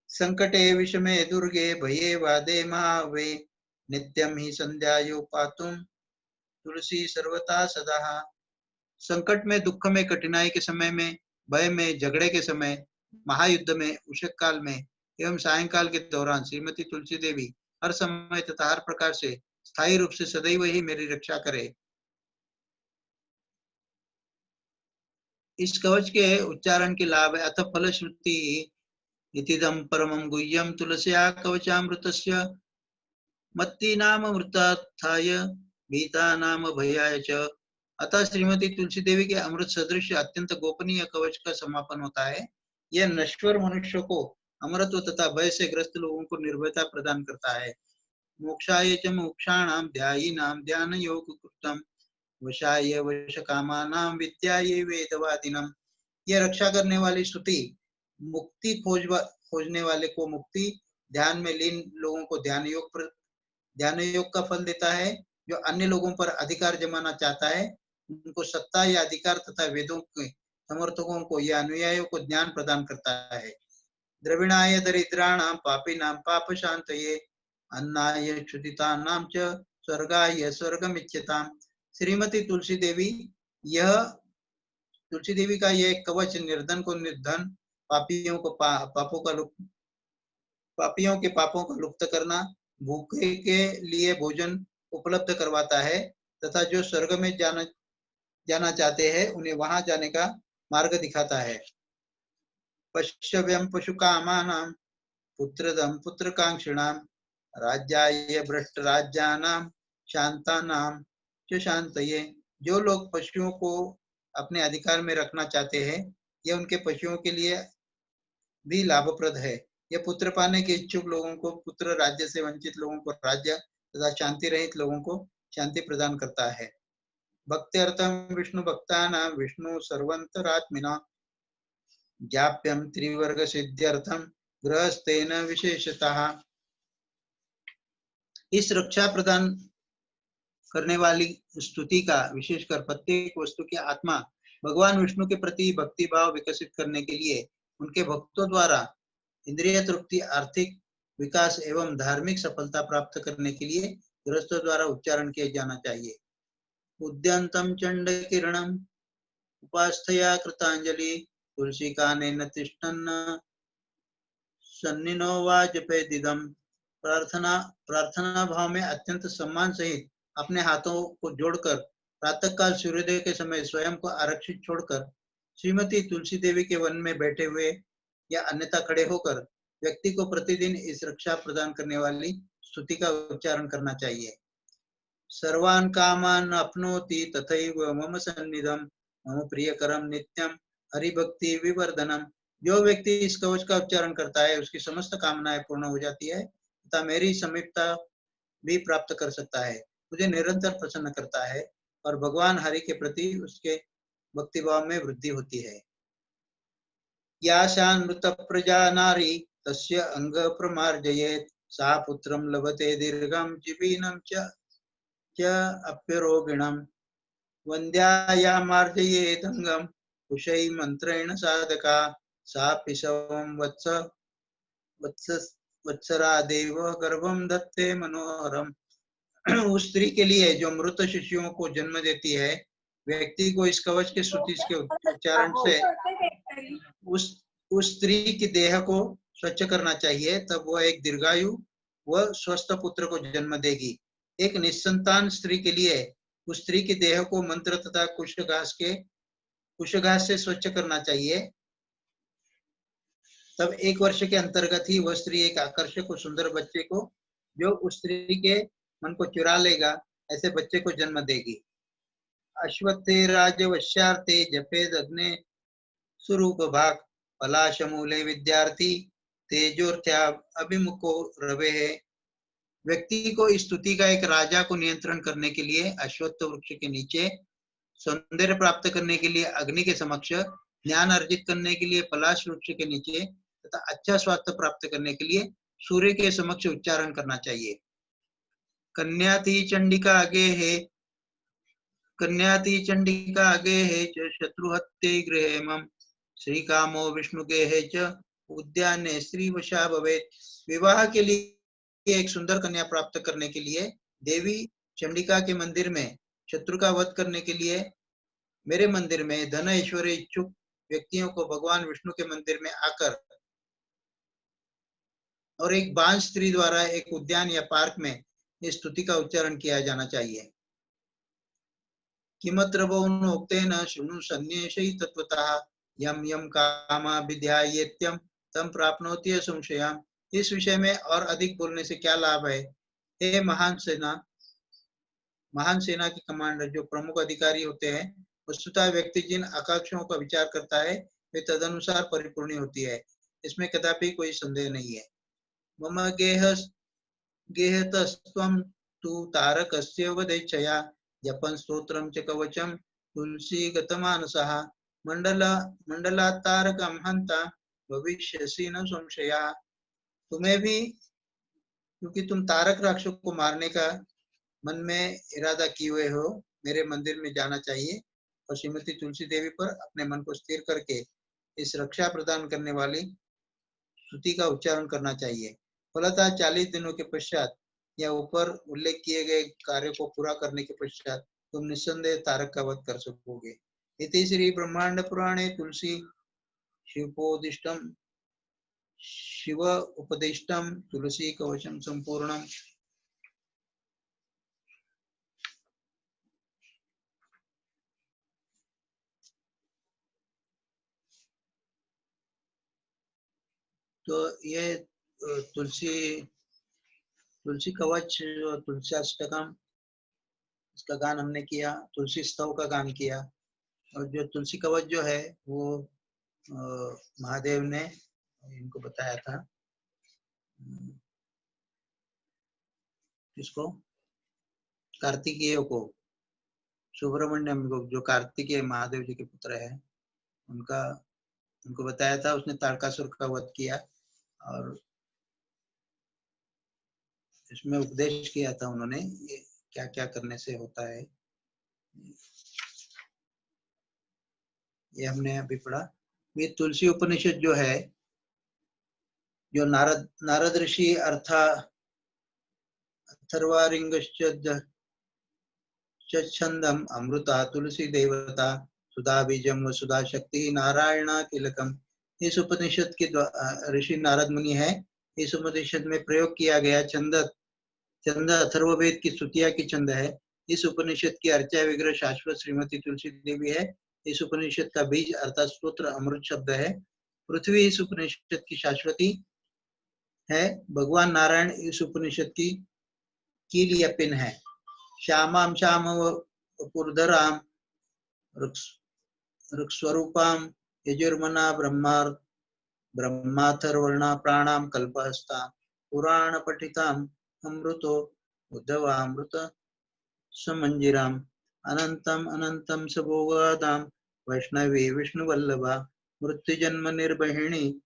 Speaker 1: संकटे विषमे दुर्गे भये वादे महावे नित्यम ही संध्यायो पातुम तुलसी सर्वथा सदा। संकट में, दुख में, कठिनाई के समय में, भय में, झगड़े के समय, महायुद्ध में, उषक काल में एवं सायंकाल के दौरान श्रीमती तुलसी देवी हर समय तथा हर प्रकार से स्थायी रूप से सदैव ही मेरी रक्षा करे। इस कवच के उच्चारण के लाभ है। अथ फलश्रुति इतिदं परमं गुह्यं तुलस्या कवचामृतस्य मत्ती नाम मृतार्थाय भीता नाम भयाय च। अतः श्रीमती तुलसी देवी के अमृत सदृश अत्यंत गोपनीय कवच का समापन होता है। यह नश्वर मनुष्य को अमरत्व तथा भय से ग्रस्त लोगों को निर्भयता प्रदान करता है। मोक्षाय च मोक्षाणां ध्यायिनां ध्यान योग कृतम् वशाय वशकामानां विद्यायै वेदवादिनम्। यह रक्षा करने वाली स्तुति मुक्ति खोजने वाले को मुक्ति, ध्यान में लीन लोगों को ध्यान योग का फल देता है। जो अन्य लोगों पर अधिकार जमाना चाहता है, उनको सत्ता या अधिकार तथा वेदों के समर्थकों को या अनुयायियों को ज्ञान प्रदान करता है। द्रविणाय दरिद्राणां पापिनां पापशान्तये अन्नाय क्षुधितानां च स्वर्गाय स्वर्गमिच्छताम्। श्रीमती तुलसी देवी, यह तुलसी देवी का यह कवच निर्धन को निर्धन, पापियों को पापों का पापियों के पापों को लुप्त करना, भूखे के लिए भोजन उपलब्ध करवाता है तथा जो स्वर्ग में जाना चाहते हैं उन्हें वहां जाने का मार्ग दिखाता है। पश्यव्यम पशुकामानां पुत्रदम पुत्रकांक्षिणां राज्याय भ्रष्ट राज्यानां शांतानां च शांतये। जो लोग पशुओं को अपने अधिकार में रखना चाहते हैं, यह उनके पशुओं के लिए भी लाभप्रद है। यह पुत्र पाने के इच्छुक लोगों को पुत्र, राज्य से वंचित लोगों को राज्य तथा शांति रहित लोगों को शांति प्रदान करता है। भक्त्यर्थम विष्णु भक्तानां विष्णु सर्वंतरात्मिना जाप्यम त्रिवर्ग सिद्ध्यर्थम गृहस्थेन विशेषतः। इस रक्षा प्रदान करने वाली स्तुति का विशेषकर प्रत्येक वस्तु की आत्मा भगवान विष्णु के प्रति भक्ति भाव विकसित करने के लिए उनके भक्तों द्वारा इंद्रिय तृप्ति, आर्थिक विकास एवं धार्मिक सफलता प्राप्त करने के लिए गृहस्थों द्वारा उच्चारण किया जाना चाहिए। उद्यंतम चंड किरणम उपास्थया कृतांजलि तुलसी कानेन तिष्ठन् सन्निनो वाजपेयदिदम्। प्रार्थना भाव में अत्यंत सम्मान सहित अपने हाथों को जोड़कर प्रातःकाल सूर्योदय के समय स्वयं को आरक्षित छोड़कर श्रीमती तुलसी देवी के वन में बैठे हुए या अन्यथा खड़े होकर व्यक्ति को प्रतिदिन इस रक्षा प्रदान करने वाली स्तुति का उच्चारण करना चाहिए। सर्वान् कामान् अपनोति तथैव मम सन्निधम् मम प्रियकरम नित्यम हरिभक्ति विवर्धनम। जो व्यक्ति इस कवच का उच्चारण करता है उसकी समस्त कामनाएं पूर्ण हो जाती है तथा मेरी समीपता भी प्राप्त कर सकता है, मुझे निरंतर प्रसन्न करता है और भगवान हरि के प्रति उसके भक्तिभाव में वृद्धि होती है। या शान्मृत प्रजा नारी तस्य अंग प्रमार्जयेत् सा पुत्रम लभते दीर्घम जीविनम च अप्यरोगिणम। वन्द्याया मार्जयेत् अंगम कुशै मंत्रेण साधका सा पिशवं वत्सरा देव गर्भम दत्ते मनोहरम। उस स्त्री के लिए जो मृत शिशुओं को जन्म देती है, व्यक्ति को इस कवच के स्तुति के उच्चारण से उस स्त्री की देह को स्वच्छ करना चाहिए, तब वह एक दीर्घायु व स्वस्थ पुत्र को जन्म देगी। एक निस्संतान स्त्री के लिए उस स्त्री की देह को मंत्र तथा कुश घास से स्वच्छ करना चाहिए, तब 1 वर्ष के अंतर्गत ही वह स्त्री एक आकर्षक और सुंदर बच्चे को, जो उस स्त्री के मन को चुरा लेगा, ऐसे बच्चे को जन्म देगी। अश्वत्थे राजवश्यार्थे जपेद अग्ने स्वरूप भाग पलाशमूले विद्यार्थी तेजोर्थ्या अभिमुखो रवे है। व्यक्ति को इस स्तुति का एक राजा को नियंत्रण करने के लिए अश्वत्थ वृक्ष के नीचे, सौंदर्य प्राप्त करने के लिए अग्नि के समक्ष, ज्ञान अर्जित करने के लिए पलाश वृक्ष के नीचे तथा अच्छा स्वास्थ्य प्राप्त करने के लिए सूर्य के समक्ष उच्चारण करना चाहिए। कन्याति चंडिका आगे है, कन्याति चंडिका आगे है च शत्रुहत्ये गृहेमं श्री कामो विष्णु के है च उद्याने श्री वशा भवेत्। विवाह के लिए एक सुंदर कन्या प्राप्त करने के लिए देवी चंडिका के मंदिर में शत्रु का वध करने के लिए मेरे मंदिर में धन ऐश्वर्य इच्छुक व्यक्तियों को भगवान विष्णु के मंदिर में आकर और एक बांझ स्त्री द्वारा एक उद्यान या पार्क में इस स्तुति का उच्चारण किया जाना चाहिए। किमत्र बहुनोक्तेन शृणु सन्न्येषै तत्वतः यम यम कामाभिध्यायेत्यं तम प्राप्नोति संशयम्। इस विषय में और अधिक बोलने से क्या लाभ है? हे महान सेना की कमांडर, जो प्रमुख अधिकारी होते हैं, वस्तुतः व्यक्ति जिन आकांक्षाओं का विचार करता है वे तदनुसार परिपूर्ण होती है, इसमें कदापि कोई संदेह नहीं है। मम गेहतस्त्वं तु तारकस्य वदेच्छया जपन् स्तोत्रं च कवचं तुलसी गतमानसः मंडलात् तारकं हन्ता भविष्यसि न संशयः। तुम्हें भी, क्योंकि तुम तारक राक्षस को मारने का मन में इरादा किए हुए हो, मेरे मंदिर में जाना चाहिए और श्रीमती तुलसी देवी पर अपने मन को स्थिर करके इस रक्षा प्रदान करने वाली स्तुति का उच्चारण करना चाहिए। फलतः 40 दिनों के पश्चात या ऊपर उल्लेख किए गए कार्य को पूरा करने के पश्चात तुम निस्संदेह तारक का वध कर सकोगे। इति श्री ब्रह्मांड पुराणे तुलसी शिवोपदिष्टम शिव उपदिष्टम तुलसी कवचम संपूर्णम। तो ये तुलसी तुलसी कवच और तुलसी अष्टकम इसका गान हमने किया, तुलसी स्तव का गान किया। और जो तुलसी कवच जो है वो महादेव ने इनको बताया था, किसको, कार्तिकेय को, सुब्रमण्यम को, जो कार्तिकेय महादेव जी के पुत्र है उनका, उनको बताया था। उसने तारकासुर का वध किया और इसमें उपदेश किया था उन्होंने, ये क्या क्या करने से होता है, ये हमने अभी पढ़ा। ये तुलसी उपनिषद जो है, जो नारद ऋषि अथर्वारिंगश्चन्दम् अमृता तुलसी देवता सुधा बीजम व सुधा शक्ति नारायणा किलकम। इस उपनिषद के ऋषि नारद मुनि है। इस उपनिषद में प्रयोग किया गया छंद अथर्ववेद की स्तुतिया की छंद है। इस उपनिषद की अर्चा विग्रह शाश्वत श्रीमती तुलसी देवी है। इस उपनिषद का बीज अर्थात स्तोत्र अमृत शब्द है। पृथ्वी इस उपनिषद की शाश्वती है। भगवान नारायण इस उपनिषद की कील या पिन है। श्यामां श्याम पुरधरां ऋक्स्वरूपां यजुर्मना ब्रह्माथर्वणा प्राणां कल्पहस्तां पुराण पठितां अमृतो उद्धवामृत समंजिराम अनंतम अनंतम सबोगादाम वैष्णवी विष्णुवल्लभा मृत्युजन्म निर्बहिणी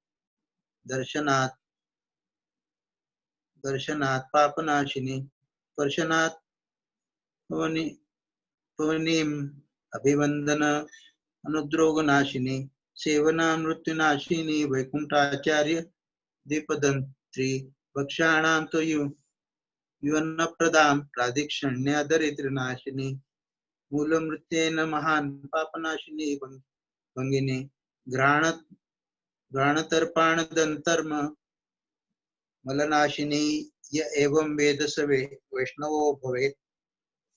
Speaker 1: दर्शनात् पापनाशिनी स्पर्शनात् पवनीम अभिवंदन अनुद्रोगनाशिनी सेवना मृत्युनाशिनी वैकुंठाचार्य दीपदंत्री भक्षाणां तो युवन्नप्रदां प्रादिक्षण्या दरिद्रनाशिनी मूलमृत्येन महान् पापनाशिनी भंगिनी घ्राणतर्पाणदंतर्म मलनाशिनी य एवं वेद सवे वैष्णवो भवेत्।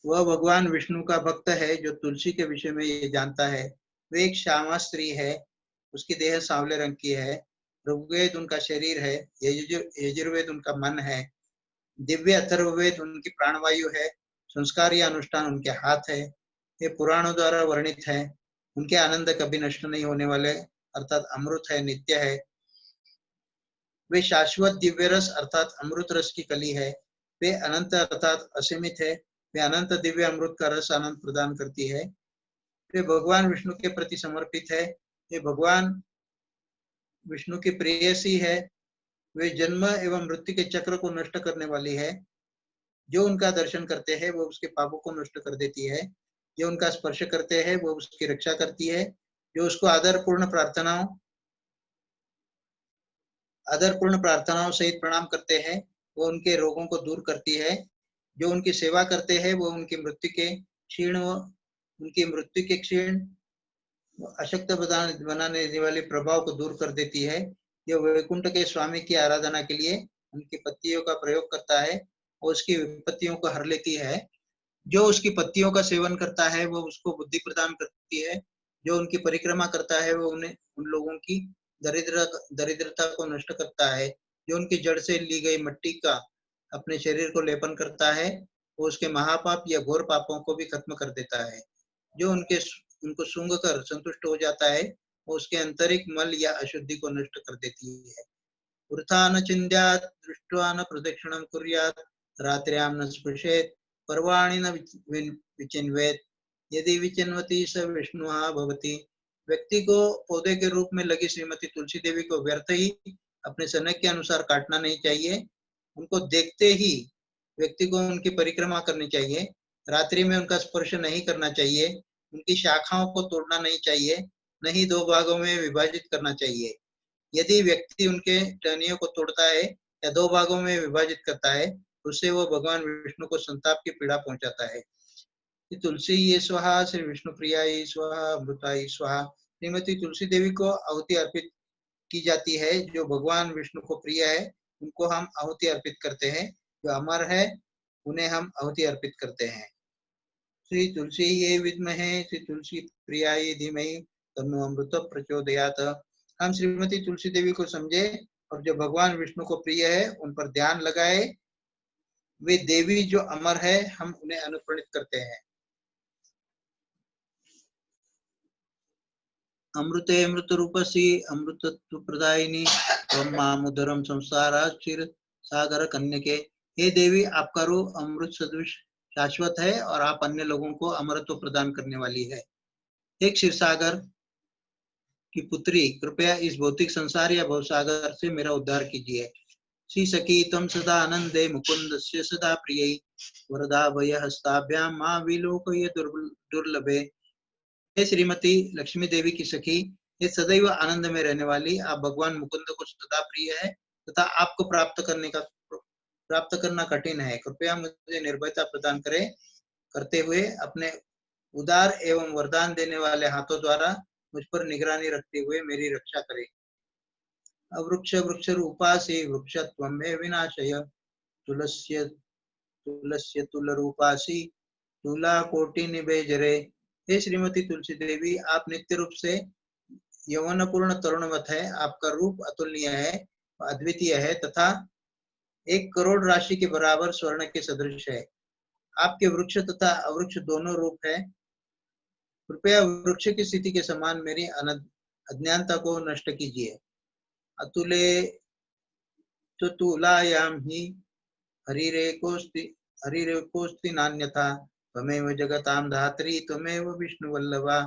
Speaker 1: वह भगवान विष्णु का भक्त है जो तुलसी के विषय में ये जानता है। वे एक श्यामा स्त्री है, उसकी देह सांवले रंग की है। ऋग्वेद उनका शरीर है, यजुर्वेद उनका मन है, दिव्य अथर्ववेद उनकी प्राणवायु है, संस्कार या अनुष्ठान उनके हाथ है। ये पुराणों द्वारा वर्णित है। उनके आनंद कभी नष्ट नहीं होने वाले अर्थात अमृत है, नित्य है। वे शाश्वत दिव्य रस अर्थात अमृत रस की कली है। वे अनंत अर्थात असीमित है। वे अनंत दिव्य अमृत का रस आनंद प्रदान करती है। वे भगवान विष्णु के प्रति समर्पित है। ये भगवान विष्णु की प्रेयसी है। वे जन्म एवं मृत्यु के चक्र को नष्ट करने वाली है। जो उनका दर्शन करते हैं वो उसके पापों को नष्ट कर देती है। जो उनका स्पर्श करते हैं वो उसकी रक्षा करती है। जो उसको आदरपूर्ण प्रार्थनाओं सहित प्रणाम करते हैं वो उनके रोगों को दूर करती है। जो उनकी सेवा करते हैं वो उनकी मृत्यु के क्षीण अशक्त बनाने वाले प्रभाव को दूर कर देती है। जो वैकुंठ के स्वामी की आराधना के लिए उनकी पत्तियों का प्रयोग करता है वो उसकी विपत्तियों को हर लेती है। जो उसकी पत्तियों का सेवन करता है वो उसको बुद्धि प्रदान करती है। जो उनकी परिक्रमा करता है वो उन लोगों की दरिद्रता को नष्ट करता है। जो उनकी जड़ से ली गई मिट्टी का अपने शरीर को लेपन करता है वो उसके महापाप या घोर पापों को भी खत्म कर देता है। जो उनको सूंघ कर संतुष्ट हो जाता है वो उसके आंतरिक मल या अशुद्धि को नष्ट कर देती है। वृथा न चिन्त्यात् दृष्ट्वा न प्रदक्षिणं कुर्यात् रात्र्यां न स्पृशेत् पर्वाणि न विचिन्वेत् यदि विचिन्वति स विष्णुः भवति। व्यक्ति को पौधे के रूप में लगी श्रीमती तुलसी देवी को व्यर्थ ही अपने समय के अनुसार काटना नहीं चाहिए। उनको देखते ही व्यक्ति को उनकी परिक्रमा करनी चाहिए। रात्रि में उनका स्पर्श नहीं करना चाहिए। उनकी शाखाओं को तोड़ना नहीं चाहिए, नहीं दो भागों में विभाजित करना चाहिए। यदि व्यक्ति उनके टहनियों को तोड़ता है या दो भागों में विभाजित करता है, उससे वो भगवान विष्णु को संताप की पीड़ा पहुंचाता है। तुलसी ये स्वाहा, श्री विष्णु प्रियाय स्वाहा, अमृताय स्वाहा। श्रीमती तुलसी देवी को आहुति अर्पित की जाती है। जो भगवान विष्णु को प्रिय है उनको हम आहुति अर्पित करते हैं, जो अमर है उन्हें हम आहुति अर्पित करते हैं। श्री तुलसी ये विद्महे श्री तुलसी प्रियाय धीमहि तन्नो अमृत प्रचोदयात्। हम श्रीमती तुलसी देवी को समझे और जो भगवान विष्णु को प्रिय है उन पर ध्यान लगाए। वे देवी जो अमर है, हम उन्हें अनुप्राणित करते हैं। अमृते अमृत रूपसी अमृतत्व प्रदायिनी त्वं मामुदरम संसारात् क्षीर सागर कन्यके। हे देवी, आपका रूप अमृत सदृश शाश्वत है और आप अन्य लोगों को अमरत्व प्रदान करने वाली है। एक क्षीरसागर की पुत्री, कृपया इस भौतिक संसार या भवसागर से मेरा उद्धार कीजिए। श्री सखी तम सदा आनंदे मुकुंदस्य सदा प्रियै वरदा भय हस्ताभ्यां मां विलोकय दुर्लभे। हे श्रीमती लक्ष्मी देवी की सखी, ये सदैव आनंद में रहने वाली आप भगवान मुकुंद को सदा प्रिय है तथा आपको प्राप्त करना कठिन है। कृपया मुझे निर्भयता प्रदान करें, करते हुए अपने उदार एवं वरदान देने वाले हाथों द्वारा मुझ पर निगरानी रखते हुए मेरी रक्षा करें। अवृक्ष वृक्ष रूपासी वृक्षत्वं मे विनाशय तुलस्य तुलस्य तुल रूपासी तुला कोटि निबेजरे। हे श्रीमती तुलसी देवी, आप नित्य रूप से यौवनपूर्ण तरुणवत है। आपका रूप अतुलनीय है, अद्वितीय है तथा 1 करोड़ राशि के बराबर स्वर्ण के सदृश है। आपके वृक्ष तथा अवृक्ष दोनों रूप है। कृपया वृक्ष की स्थिति के समान मेरी अज्ञानता को नष्ट कीजिए। अतुले तो तुलायाम ही हरिरेकोस्ति नान्यथा त्वमेव जगतां धात्री त्वमेव विष्णु वल्लभा।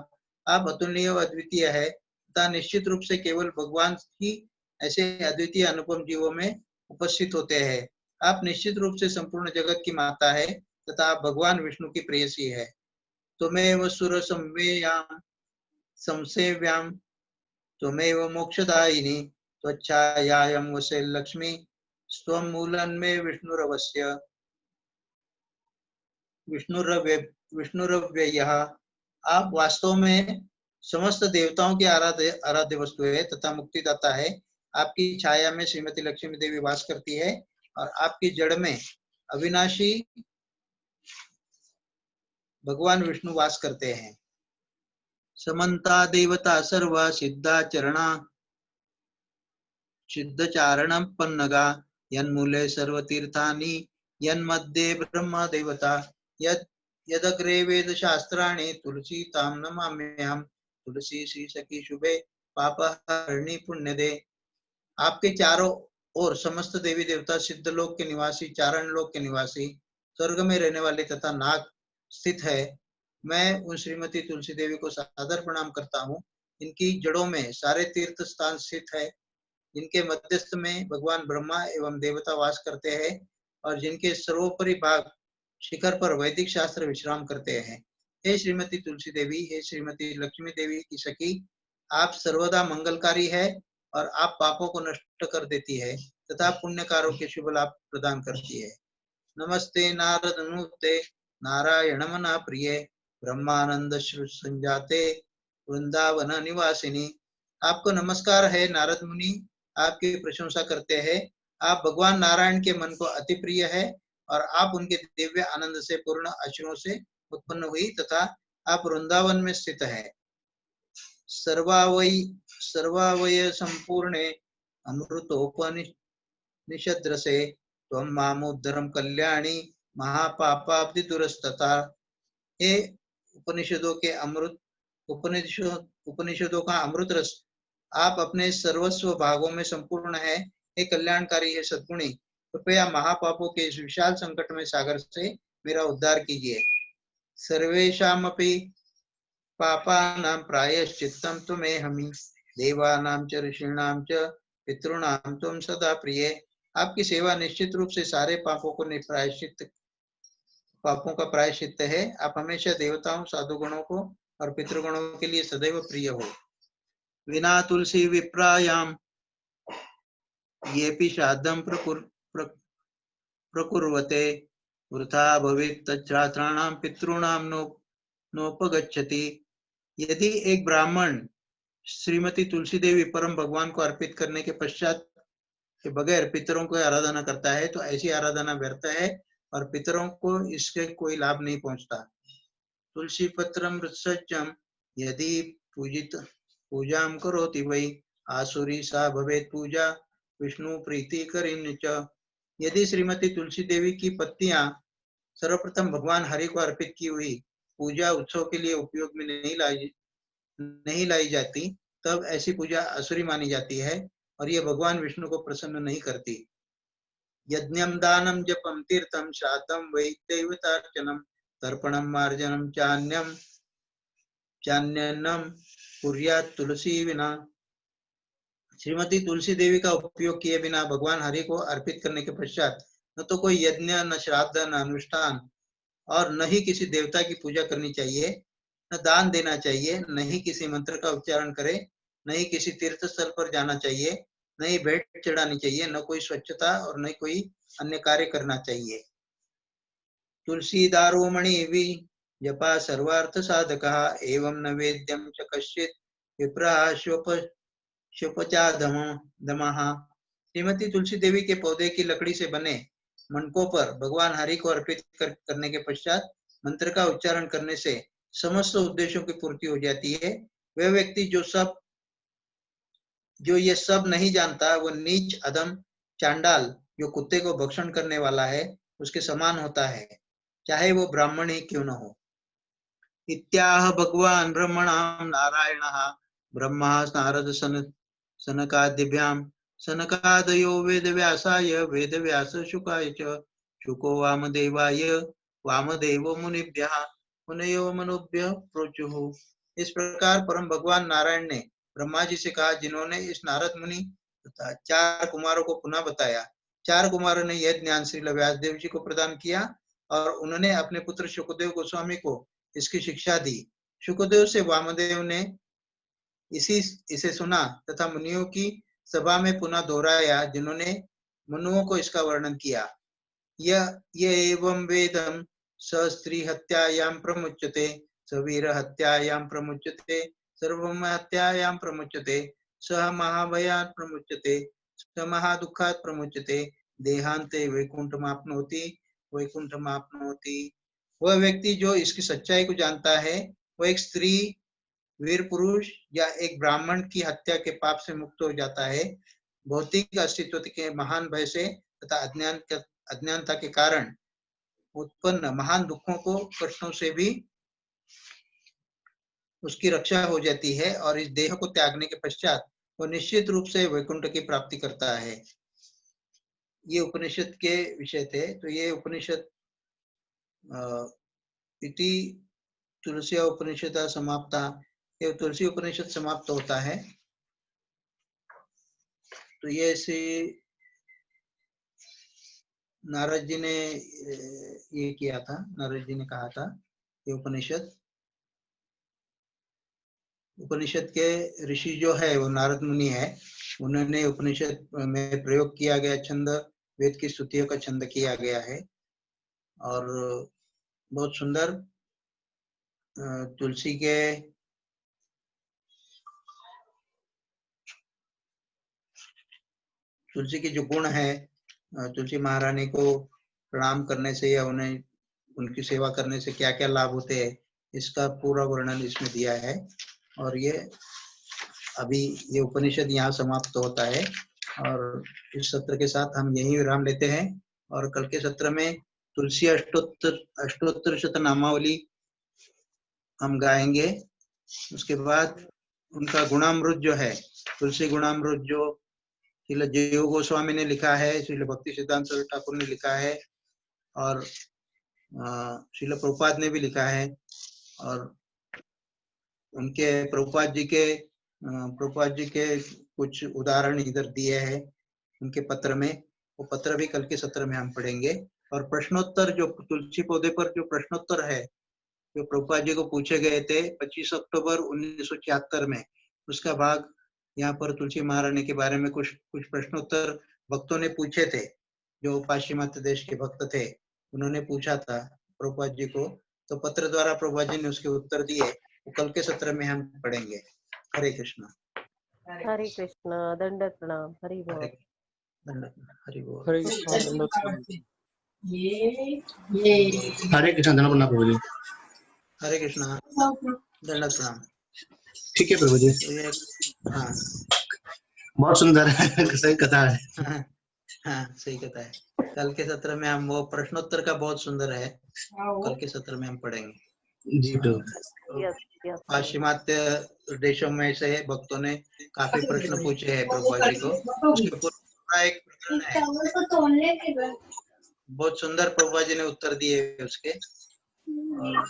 Speaker 1: आप अतुलनीय व अद्वितीय है तथा निश्चित रूप से केवल भगवान ही ऐसे अद्वितीय अनुपम जीवों में उपस्थित होते हैं। आप निश्चित रूप से संपूर्ण जगत की माता है तथा आप भगवान विष्णु की प्रेयसी है। त्वमेव सुर संसेव्याम त्वमेव मोक्षदायिनी त्वच्छायां वसे लक्ष्मी स्वं मूलन में विष्णुरव्ययः। आप वास्तव में समस्त देवताओं की आराध्य वस्तु है तथा मुक्तिदाता है। आपकी छाया में श्रीमती लक्ष्मी देवी वास करती है और आपकी जड़ में अविनाशी भगवान विष्णु वास करते हैं। समन्ता देवता सर्वा सिद्धचारण पन्नगा यन्मूले सर्वतीर्थानि यन्मध्ये ब्रह्म देवता यदग्रे वेद शास्त्राणि तुलसी तां नमाम्यहम्। तुलसी श्री सखी शुभे पापहरणी पुण्यदे। आपके चारों ओर समस्त देवी देवता, सिद्ध लोक के निवासी, चारण लोक के निवासी, स्वर्ग में रहने वाले तथा नाग स्थित है। मैं उन श्रीमती तुलसी देवी को सादर प्रणाम करता हूँ। इनकी जड़ों में सारे तीर्थ स्थान स्थित है, जिनके मध्यस्थ में भगवान ब्रह्मा एवं देवता वास करते हैं और जिनके सर्वोपरि भाग शिखर पर वैदिक शास्त्र विश्राम करते हैं। हे श्रीमती तुलसी देवी, हे श्रीमती लक्ष्मी देवी की सखी, आप सर्वदा मंगलकारी है और आप पापों को नष्ट कर देती है तथा पुण्यकारों के शुभ लाभ प्रदान करती है। नमस्ते नारद नूते नारायण मना प्रिय ब्रह्मानंद श्रुत संजाते वृंदावन निवासिनी। आपको नमस्कार है नारद मुनि, आपकी प्रशंसा करते हैं। आप भगवान नारायण के मन को अति प्रिय है और आप उनके दिव्य आनंद से पूर्ण अश्रुओं से उत्पन्न हुई तथा आप वृंदावन में स्थित है। सर्वावय संपूर्णे अमृतोपनिषद्रसे त्वं मामुद्धरं कल्याणी महापापाब्धि दुरस्तथा। हे उपनिषदों का अमृत रस, आप अपने सर्वस्व भागों में संपूर्ण है। हे कल्याणकारी, है सद्गुणी, कृपया महापापों के इस विशाल संकट में सागर से मेरा उद्धार कीजिए। सर्वेषामपि पापानां प्रायश्चित्तं त्वमेहमि देवानां च ऋषीणां च पितॄणां त्वं सदा प्रिये। आपकी सेवा निश्चित रूप से सारे पापों का प्रायश्चित्त है। आप हमेशा देवताओं, साधुगणों को और पितृगणों के लिए सदैव प्रिय हो। विना तुलसी विप्रायाम येऽपि श्राद्धं प्रकुर्वते वृथा भवेत् तच्छ्रात्राणां पितॄणां नोपगच्छति। यदि एक ब्राह्मण श्रीमती तुलसी देवी परम भगवान को अर्पित करने के पश्चात के बगैर पितरों को आराधना करता है तो ऐसी आराधना व्यर्थ है और पितरों को इसके कोई लाभ नहीं पहुंचता। तुलसी पत्रम सज्जम यदि पूजित पूजां करोति वै आसुरी सा भवेत् पूजा विष्णु प्रीति करिण्य च। यदि श्रीमती तुलसी देवी की पत्तियां सर्वप्रथम भगवान हरि को अर्पित की हुई पूजा उत्सव के लिए उपयोग में नहीं लाई जाती तब ऐसी पूजा असुरी मानी जाती है और यह भगवान विष्णु को प्रसन्न नहीं करती। यज्ञम दानम जपम तीर्थम श्राद्धम वै दैवतार्चनम तर्पणम मार्जनम चान्यन्नम कुर्यात् तुलसी विना। श्रीमती तुलसी देवी का उपयोग किए बिना भगवान हरि को अर्पित करने के पश्चात न तो कोई यज्ञ, न श्राद्ध, न अनुष्ठान और न ही किसी देवता की पूजा करनी चाहिए, न दान देना चाहिए, न ही किसी मंत्र का उच्चारण करे, न ही किसी तीर्थ स्थल पर जाना चाहिए, न ही भेंट चढ़ानी चाहिए, न कोई स्वच्छता और न कोई अन्य कार्य करना चाहिए। तुलसी दारोमणि वि जपा सर्वार्थ साधकः एवं न वेद्यम च कश्चित् विप्राः श्वपचादमः। श्रीमती तुलसी देवी के पौधे की लकड़ी से बने मनकों पर भगवान हरि को अर्पित करने के पश्चात मंत्र का उच्चारण करने से समस्त उद्देश्यों की पूर्ति हो जाती है। वह व्यक्ति जो ये सब नहीं जानता वो नीच अधम चांडाल जो कुत्ते को भक्षण करने वाला है उसके समान होता है, चाहे वो ब्राह्मण ही क्यों न हो। इत्याह भगवान ब्रह्मणां नारायणः ब्रह्मा नारद सनकादिभ्याम सनकादयो वेदव्यासाय वेदव्यास शुकाय च शुको वामदेवाय वामदेवो मुनिभ्यः मुनयो मनुभ्यः प्रोचुः। इस प्रकार परम भगवान नारायण ने ब्रह्मा जी से कहा, जिन्होंने इस नारद मुनि तथा 4 कुमारों को पुनः बताया। 4 कुमारों ने यह ज्ञान श्री व्यासदेव जी को प्रदान किया और उन्होंने अपने पुत्र शुकदेव गोस्वामी को इसकी शिक्षा दी। शुकदेव से वामदेव ने इसे सुना तथा मुनियों की सभा में पुनः दोहराया, जिन्होंने मनुओं को इसका वर्णन किया। यह एवं वेदम स स्त्री हत्यायां प्रमुच्यते स वीर हत्यायां प्रमुच्यते सर्वभौम हत्यायां प्रमुच्यते सह महाभयात् प्रमुच्यते स महादुःखात् प्रमुच्यते देहांते वैकुंठमाप्नोति वैकुंठमाप्नोति। वह व्यक्ति जो इसकी सच्चाई को जानता है वह एक स्त्री, वीर पुरुष या एक ब्राह्मण की हत्या के पाप से मुक्त हो जाता है। भौतिक अस्तित्व के महान भय से तथा अज्ञानता के कारण उत्पन्न महान दुखों को कष्टों से भी उसकी रक्षा हो जाती है और इस देह को त्यागने के पश्चात वो निश्चित रूप से वैकुंठ की प्राप्ति करता है। ये उपनिषद के विषय थे। तो ये उपनिषद इति तुलसी उपनिषद समाप्ता, ये तुलसी उपनिषद समाप्त होता है। तो ये से नारद जी ने ये किया था, नारद जी ने कहा था ये उपनिषद के ऋषि जो है वो नारद मुनि है। उन्होंने उपनिषद में प्रयोग किया गया छंद वेद की स्तुतियों का छंद किया गया है और बहुत सुंदर तुलसी के जो गुण है, तुलसी महारानी को प्रणाम करने से या उन्हें उनकी सेवा करने से क्या क्या लाभ होते हैं, इसका पूरा वर्णन इसमें दिया है। और ये अभी ये उपनिषद यहाँ समाप्त होता है और इस सत्र के साथ हम यही विराम लेते हैं और कल के सत्र में तुलसी अष्टोत्तर शतनामावली हम गाएंगे। उसके बाद उनका गुणामृत जो है, तुलसी गुणामृत जो श्रील जीव गोस्वामी ने लिखा है, श्रील भक्ति सिद्धांत ठाकुर ने लिखा है और श्रील प्रभुपाद ने भी लिखा है और उनके प्रभुपाद जी के कुछ उदाहरण इधर दिए हैं उनके पत्र में। वो पत्र भी कल के सत्र में हम पढ़ेंगे। और प्रश्नोत्तर जो तुलसी पौधे पर जो प्रश्नोत्तर है जो प्रभुपाद जी को पूछे गए थे 25 अक्टूबर 1976 में, उसका भाग यहाँ पर तुलसी महारानी के बारे में कुछ प्रश्नोत्तर भक्तों ने पूछे थे, जो पाश्चिमात्य देश के भक्त थे, उन्होंने पूछा था प्रभुपाद जी को, तो पत्र द्वारा प्रभुपाद जी ने उसके उत्तर दिए। कल के सत्र में हम पढ़ेंगे। हरे कृष्णा।
Speaker 2: हरे कृष्णा, दंडवत प्रणाम। हरि बोल।
Speaker 1: हरि बोल।
Speaker 3: हरे कृष्णा, दंडवत प्रणाम। हरे कृष्णा, दंडवत प्रणाम प्रभु जी।
Speaker 1: हरे कृष्णा, दंडवत प्रणाम।
Speaker 3: ठीक है प्रभु जी।
Speaker 1: हाँ,
Speaker 3: बहुत सुंदर है, सही कथा है।
Speaker 1: हाँ, सही कथा है। कल के सत्र में हम वो प्रश्नोत्तर का बहुत सुंदर है, कल के सत्र में हम पढ़ेंगे।
Speaker 3: जी प्रभु।
Speaker 1: पाश्चिमात्य देशों में से भक्तों ने काफी प्रश्न पूछे हैं प्रभुपाद जी को, उसके पूरा एक प्रकरण है, बहुत सुंदर प्रभुपाद जी ने उत्तर दिए उसके। और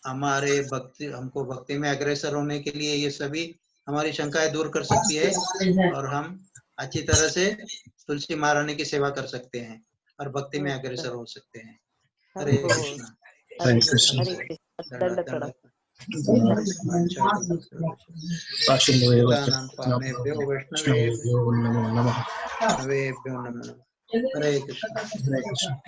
Speaker 1: हमारे भक्ति, हमको भक्ति में अग्रसर होने के लिए ये सभी हमारी शंकाएं दूर कर सकती है, और हम अच्छी तरह से तुलसी महारानी की सेवा कर सकते हैं और भक्ति में अग्रसर हो सकते हैं। हरे कृष्णा।
Speaker 2: हरे कृष्णा, दंडवत प्रणाम।
Speaker 1: वैष्णवेभ्यो नमो नमः। हरे कृष्णा।